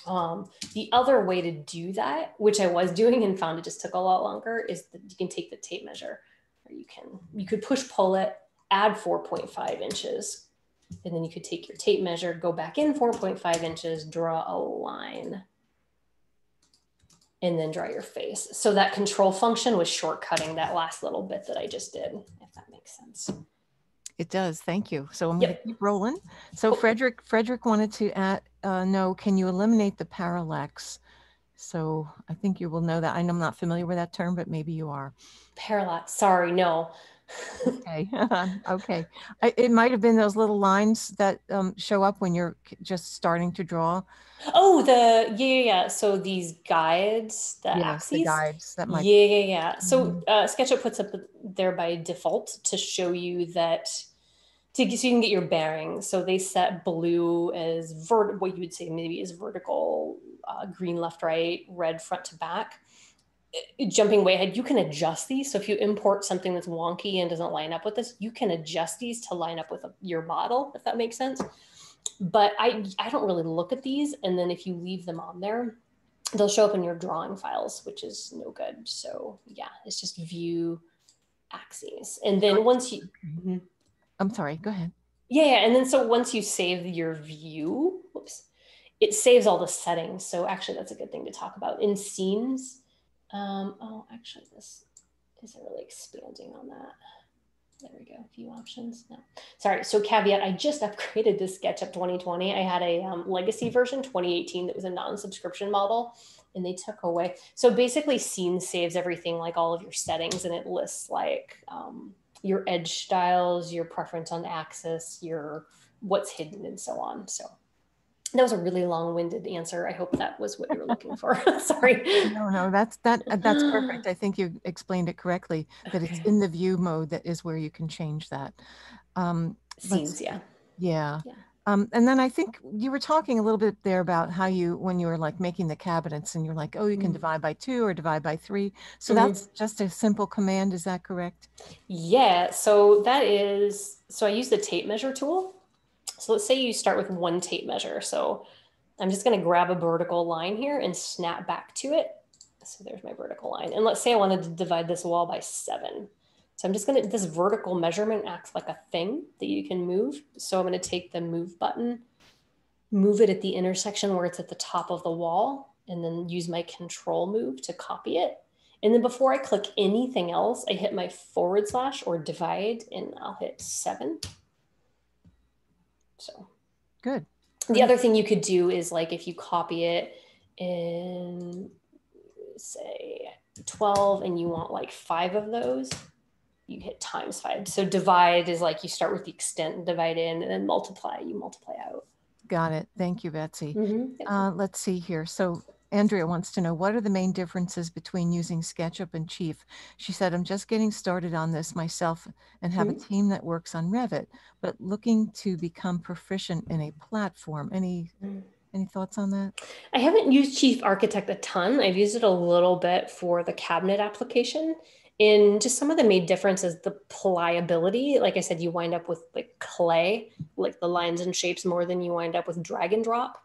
The other way to do that, which I was doing and found it just took a lot longer, is that you can take the tape measure, or you could push pull it, add 4.5 inches, and then you could take your tape measure, go back in 4.5 inches, draw a line, and then draw your face. So that control function was shortcutting that last little bit that I just did, if that makes sense. It does. Thank you. So I'm going to keep rolling. So Frederick wanted to know, can you eliminate the parallax? So I think you will know that. I'm not familiar with that term, but maybe you are. Parallax. Sorry, no. Okay. Okay. It might have been those little lines that show up when you're just starting to draw. Oh, yeah. So these guides, the axes. The guides that might. Yeah. So SketchUp puts up there by default to show you that, so you can get your bearings. So they set blue as what you would say maybe is vertical, green left, right, red front to back. Jumping way ahead, you can adjust these. So if you import something that's wonky and doesn't line up with this, you can adjust these to line up with your model, if that makes sense. But I don't really look at these. And then if you leave them on there, they'll show up in your drawing files, which is no good. So yeah, it's just view axes. And then once you, okay. I'm sorry, go ahead. yeah. And then so once you save your view, whoops, it saves all the settings. So actually that's a good thing to talk about in scenes. Oh, actually this isn't really expanding on that. There we go, view options. No, sorry. So caveat, I just upgraded to SketchUp 2020. I had a legacy version 2018 that was a non-subscription model and they took away. So basically scene saves everything, like all of your settings, and it lists like your edge styles, your preference on axis, your what's hidden and so on. So that was a really long-winded answer. I hope that was what you were looking for. Sorry. No, that's perfect. I think you explained it correctly, that it's Okay. in the view mode that is where you can change that. Scenes, yeah. Yeah. Yeah. And then I think you were talking a little bit there about how when you were like making the cabinets and you're like, oh, you can divide by 2 or divide by 3. So that's just a simple command. Is that correct? Yeah. So that is, so I use the tape measure tool. So let's say you start with one tape measure. So I'm just going to grab a vertical line here and snap back to it. So there's my vertical line. And let's say I wanted to divide this wall by 7. So I'm just going to, this vertical measurement acts like a thing that you can move. So I'm going to take the move button, move it at the intersection where it's at the top of the wall, and then use my control move to copy it. And then before I click anything else, I hit my / or divide, and I'll hit 7. So Good. the Great. other thing you could do is like if you copy it in say 12 and you want like 5 of those, you hit ×5. So divide is like you start with the extent and divide in, and then multiply, you multiply out. Got it. Thank you, Betsy. Yep. Let's see here. So Andrea wants to know, what are the main differences between using SketchUp and Chief? She said, I'm just getting started on this myself and have a team that works on Revit, but looking to become proficient in a platform. Any thoughts on that? I haven't used Chief Architect a ton. I've used it a little bit for the cabinet application. In just some of the main differences, the pliability. Like I said, you wind up with like clay, like the lines and shapes more than you wind up with drag and drop.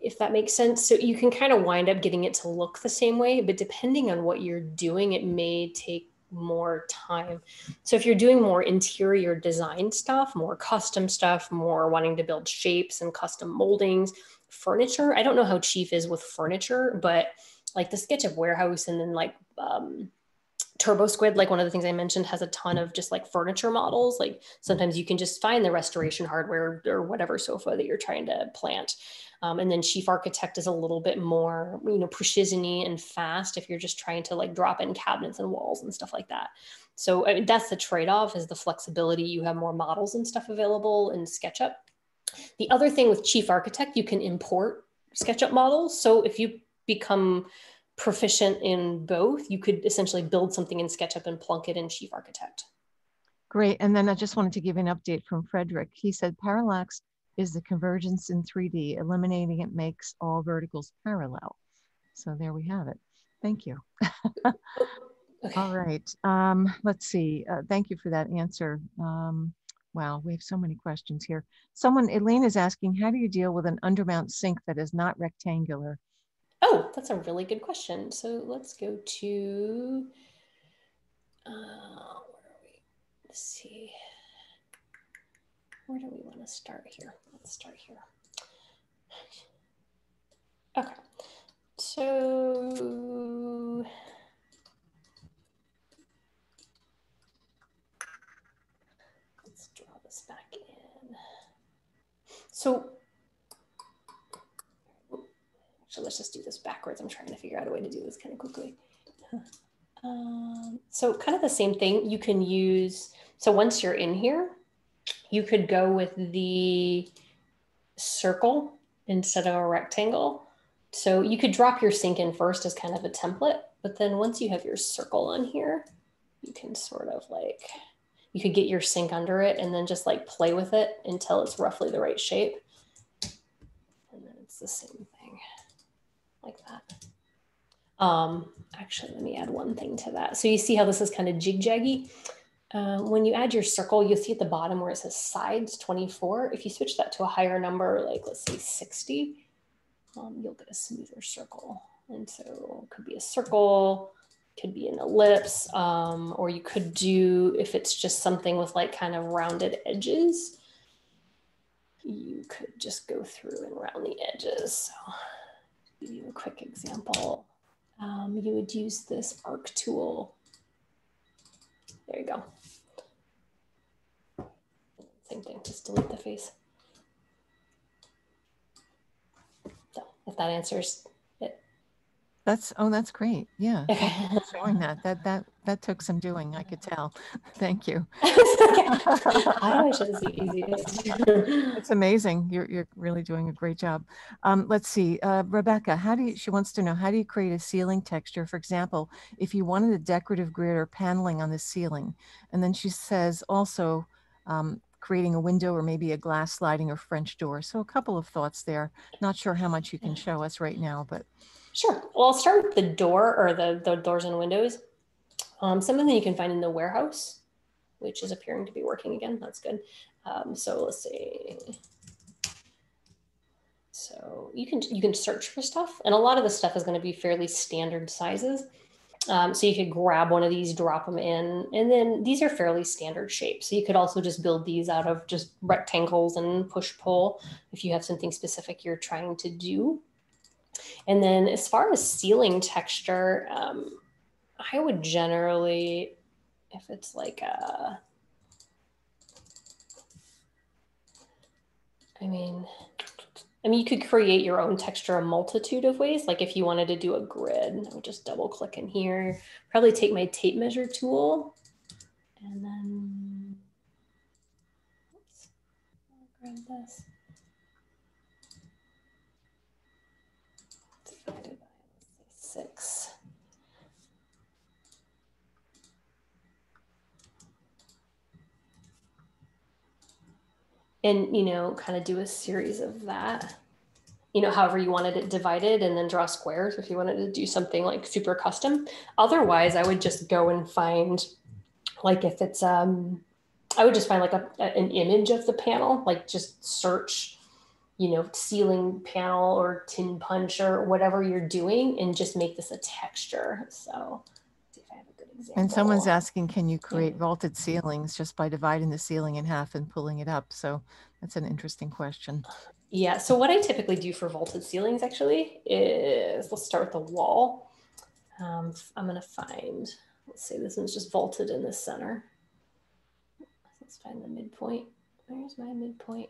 If that makes sense. So you can kind of wind up getting it to look the same way, but depending on what you're doing, it may take more time. So if you're doing more interior design stuff, more custom stuff, more wanting to build shapes and custom moldings, furniture, I don't know how Chief is with furniture, but like the SketchUp warehouse and then like Turbo Squid, like one of the things I mentioned, has a ton of just like furniture models. Like sometimes you can just find the restoration hardware or whatever sofa that you're trying to plant. And then Chief Architect is a little bit more, precision-y and fast if you're just trying to like drop in cabinets and walls and stuff like that. So I mean, that's the trade-off, is the flexibility. You have more models and stuff available in SketchUp. The other thing with Chief Architect, you can import SketchUp models. So if you become proficient in both, you could essentially build something in SketchUp and plunk it in Chief Architect. Great. And then I just wanted to give an update from Frederick. He said parallax is the convergence in 3D. Eliminating it makes all verticals parallel. So there we have it. Thank you. Okay. All right. Let's see. Thank you for that answer. Wow, we have so many questions here. Elaine is asking, how do you deal with an undermount sink that is not rectangular? Oh, that's a really good question. So let's go to, where are we? Let's see. Where do we want to start here? Let's start here. Okay. So let's draw this back in. So let's just do this backwards. I'm trying to figure out a way to do this kind of quickly. So kind of the same thing you can use. So once you're in here, you could go with the circle instead of a rectangle. So you could drop your sink in first as kind of a template, but then once you have your circle on here, you can sort of like, you could get your sink under it and then just like play with it until it's roughly the right shape. And then it's the same thing like that. Actually, let me add one thing to that. So you see how this is kind of jig-jaggy? When you add your circle, you'll see at the bottom where it says sides 24. If you switch that to a higher number, like let's say 60, you'll get a smoother circle. And so it could be a circle, could be an ellipse, or you could do, if it's just something with like kind of rounded edges, you could just go through and round the edges. So to give you a quick example, you would use this arc tool. There you go. Same thing, just delete the face. So if that answers it. That's great. Yeah. Thank you for showing that. That took some doing, I could tell. Thank you. I always should the easiest. It's amazing. You're really doing a great job. Let's see. Rebecca, she wants to know, how do you create a ceiling texture? For example, if you wanted a decorative grid or paneling on the ceiling. And then she says also, creating a window or maybe a glass sliding or French door. So a couple of thoughts there. Not sure how much you can show us right now, but. Sure. Well, I'll start with the door, or the doors and windows. Something that you can find in the warehouse, which is appearing to be working again. That's good. So let's see. So you can search for stuff, and a lot of the stuff is going to be fairly standard sizes. So you could grab one of these, drop them in, and then these are fairly standard shapes. So you could also just build these out of just rectangles and push pull if you have something specific you're trying to do. And then as far as ceiling texture, I would generally, if it's like I mean, you could create your own texture a multitude of ways. Like if you wanted to do a grid, I would just double click in here, probably take my tape measure tool, and then oops, I'll grab this. Divided by, let's say, 6. And, kind of do a series of that, however you wanted it divided, and then draw squares if you wanted to do something like super custom. Otherwise, I would just go and find, like if it's, I would just find like an image of the panel, like just search, ceiling panel or tin punch or whatever you're doing, and just make this a texture. So let's see if I have a good example. And someone's asking, can you create vaulted ceilings just by dividing the ceiling in half and pulling it up? So that's an interesting question. Yeah, so what I typically do for vaulted ceilings actually is, let's start with the wall. I'm going to find, let's say this one's just vaulted in the center. Let's find the midpoint. Where's my midpoint?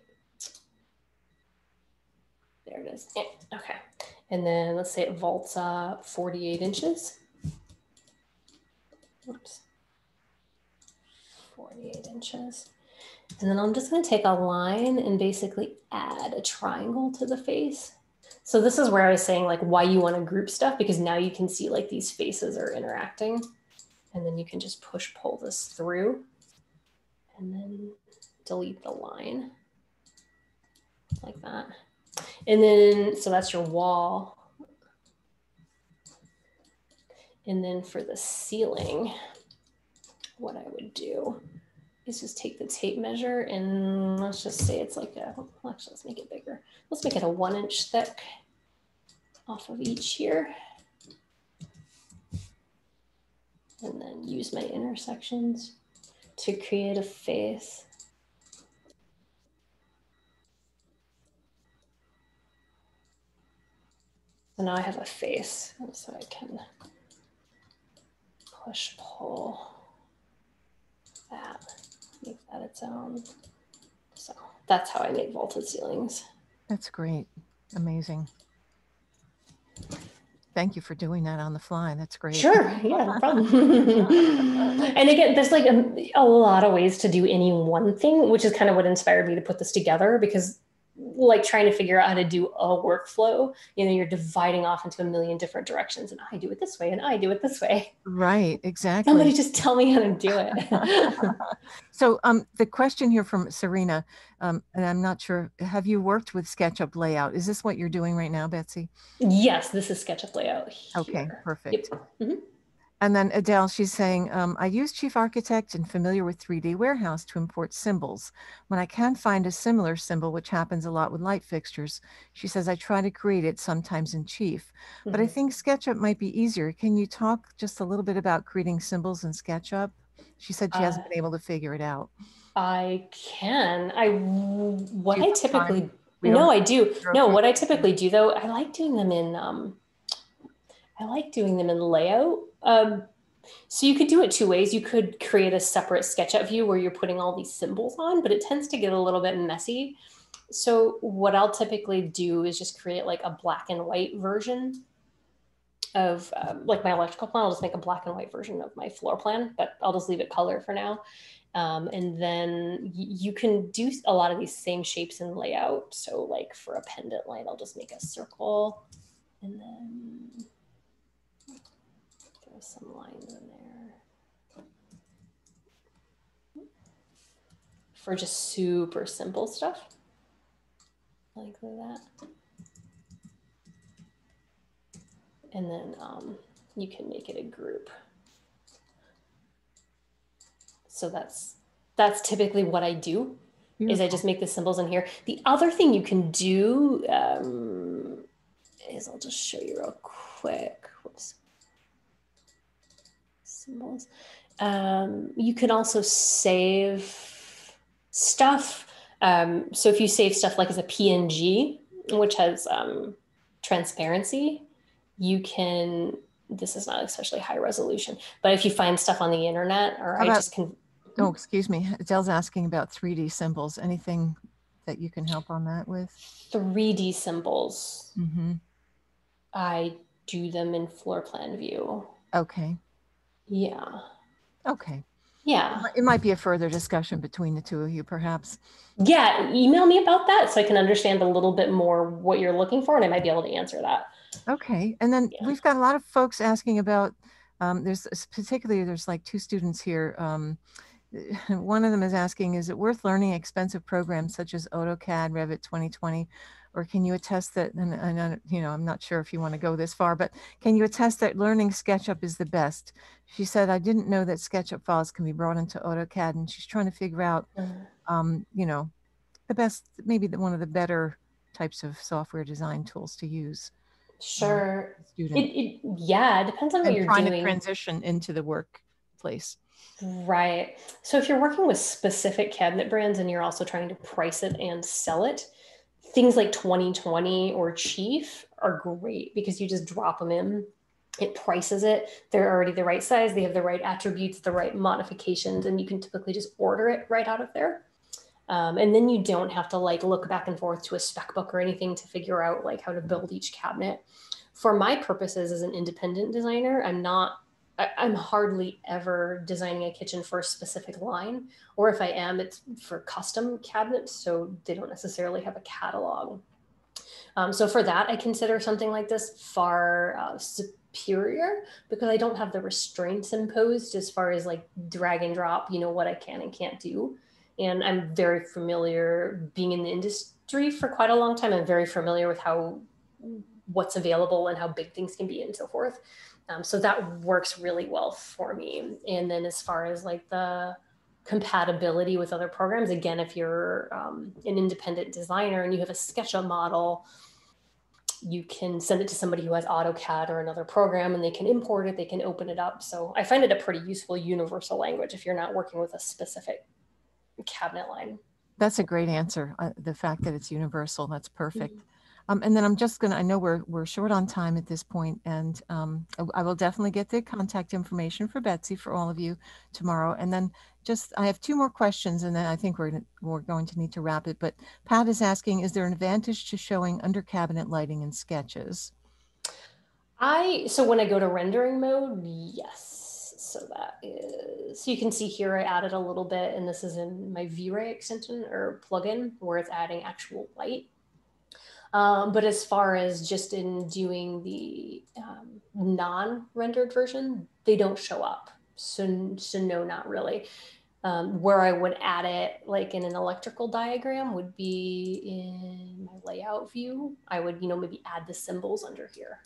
There it is. Yeah, okay. And then let's say it vaults 48 inches. Oops. 48 inches. And then I'm just going to take a line and basically add a triangle to the face. So this is where I was saying like why you want to group stuff, because now you can see like these faces are interacting, and then you can just push pull this through and then delete the line like that. And then, so that's your wall. And then for the ceiling, what I would do is just take the tape measure, and let's just say it's like actually let's make it bigger. Let's make it a 1 inch thick off of each here. And then use my intersections to create a face. So now I have a face, so I can push pull that, make that its own. So that's how I make vaulted ceilings. That's great. Amazing. Thank you for doing that on the fly. That's great. Sure, yeah, no problem. And again, there's like a lot of ways to do any one thing, which is kind of what inspired me to put this together, because like trying to figure out how to do a workflow, you're dividing off into a million different directions, and I do it this way and I do it this way. Right, exactly. Somebody just tell me how to do it. So the question here from Serena, and I'm not sure, have you worked with SketchUp layout? Is this what you're doing right now, Betsy? Yes, this is SketchUp layout here. Okay, perfect. Yep. Mm-hmm. And then Adele, she's saying, I use Chief Architect and familiar with 3D Warehouse to import symbols. When I can't find a similar symbol, which happens a lot with light fixtures, she says I try to create it sometimes in Chief. But I think SketchUp might be easier. Can you talk just a little bit about creating symbols in SketchUp? She said she Uh, hasn't been able to figure it out. I can. Do What you I have time? typically, We don't no, have, I do. you're No, okay. what I typically do though, I like doing them in layout. So you could do it two ways. You could create a separate SketchUp view where you're putting all these symbols on, but it tends to get a little bit messy. So what I'll typically do is just create like a black and white version of like my electrical plan. I'll just make a black and white version of my floor plan, but I'll just leave it color for now. And then you can do a lot of these same shapes in layout. So like for a pendant light, I'll just make a circle and then throw some lines in there. For just super simple stuff like that. And then you can make it a group. So that's typically what I do. Is I Beautiful. just make the symbols in here. The other thing you can do is I'll just show you real quick. Whoops. Symbols. You can also save stuff. So if you save stuff like as a PNG, which has transparency, you can, this is not especially high resolution, but if you find stuff on the internet, or How I about, just can, oh, excuse me. Adele's asking about 3D symbols. Anything that you can help on that with? 3D symbols, Mm-hmm. I do them in floor plan view. Okay. Yeah. Okay. Yeah. It might be a further discussion between the two of you, perhaps. Yeah. Email me about that so I can understand a little bit more what you're looking for and I might be able to answer that. Okay. And then Yeah. we've got a lot of folks asking about, particularly, there's like two students here. One of them is asking, is it worth learning expensive programs such as AutoCAD, Revit 2020? Or can you attest that, and I'm not sure if you want to go this far, but can you attest that learning SketchUp is the best? She said, I didn't know that SketchUp files can be brought into AutoCAD, and she's trying to figure out, the best, maybe one of the better types of software design tools to use. Sure. Student Yeah, it depends on what and you're trying to doing. transition into the workplace. Right. So if you're working with specific cabinet brands and you're also trying to price it and sell it, things like 2020 or Chief are great because you just drop them in. It prices it. They're already the right size. They have the right attributes, the right modifications, and you can typically just order it right out of there. And then you don't have to like look back and forth to a spec book or anything to figure out like how to build each cabinet. For my purposes as an independent designer, I'm hardly ever designing a kitchen for a specific line, or if I am, it's for custom cabinets, so they don't necessarily have a catalog. So for that, I consider something like this far superior because I don't have the restraints imposed as far as like drag and drop, what I can and can't do. And I'm very familiar being in the industry for quite a long time. I'm very familiar with what's available and how big things can be and so forth. So that works really well for me. And then as far as like the compatibility with other programs, again, if you're an independent designer and you have a SketchUp model, you can send it to somebody who has AutoCAD or another program and they can import it, they can open it up. So I find it a pretty useful universal language if you're not working with a specific cabinet line. That's a great answer. The fact that it's universal, that's perfect. And then I'm just gonna, I know we're short on time at this point, and I will definitely get the contact information for Betsy for all of you tomorrow. And then I have two more questions, and then I think we're going to need to wrap it. But Pat is asking, is there an advantage to showing under cabinet lighting in sketches? So when I go to rendering mode, yes. So you can see here I added a little bit, and this is in my V-Ray extension or plugin where it's adding actual light. But as far as just in doing the non-rendered version, they don't show up. So no, not really. Where I would add it, like in an electrical diagram, would be in my layout view. I would, maybe add the symbols under here.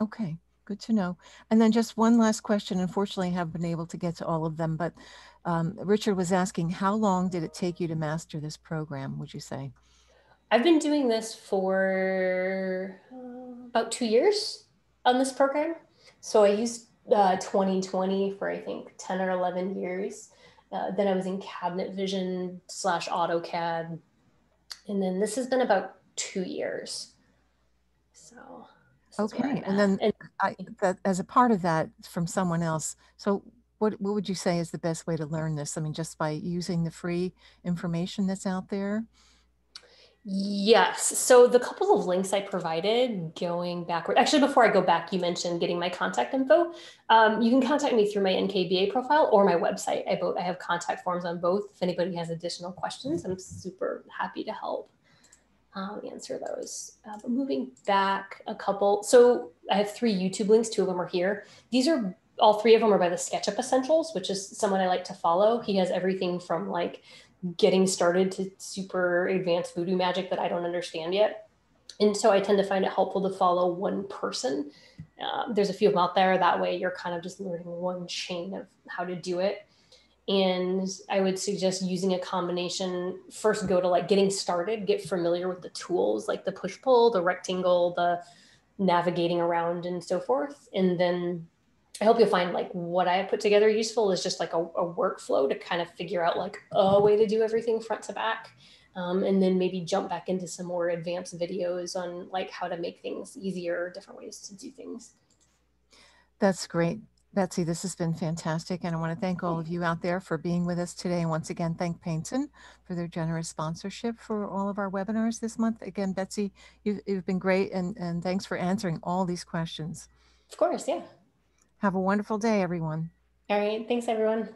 Okay. Good to know. And then just one last question. Unfortunately, I haven't been able to get to all of them, but Richard was asking, how long did it take you to master this program, would you say? I've been doing this for about 2 years on this program. So I used 2020 for I think 10 or 11 years. Then I was in Cabinet Vision slash AutoCAD. And then this has been about 2 years. So this is where Okay. I'm And at. then And that as a part of that from someone else. So what would you say is the best way to learn this? I mean, just by using the free information that's out there? yes. So the couple of links I provided going backward, actually, before I go back, you mentioned getting my contact info. You can contact me through my NKBA profile or my website. I have contact forms on both. If anybody has additional questions, I'm super happy to help answer those. But moving back a couple, so I have 3 YouTube links. 2 of them are here. These are all 3 of them are by the SketchUp Essentials, which is someone I like to follow. He has everything from like getting started to super advanced voodoo magic that I don't understand yet. And so I tend to find it helpful to follow one person. There's a few of them out there. That way you're kind of just learning one chain of how to do it. And I would suggest using a combination. First, go to like getting started, get familiar with the tools like the push pull, the rectangle, the navigating around, and so forth. And then I hope you'll find like what I have put together useful is just like a workflow to kind of figure out like a way to do everything front to back. And then maybe jump back into some more advanced videos on like how to make things easier, different ways to do things. That's great. Betsy, this has been fantastic. And I want to thank all of you out there for being with us today. And once again, thank Painton for their generous sponsorship for all of our webinars this month. Again, Betsy, you've been great. And thanks for answering all these questions. Of course, yeah. Have a wonderful day, everyone. All right. Thanks, everyone.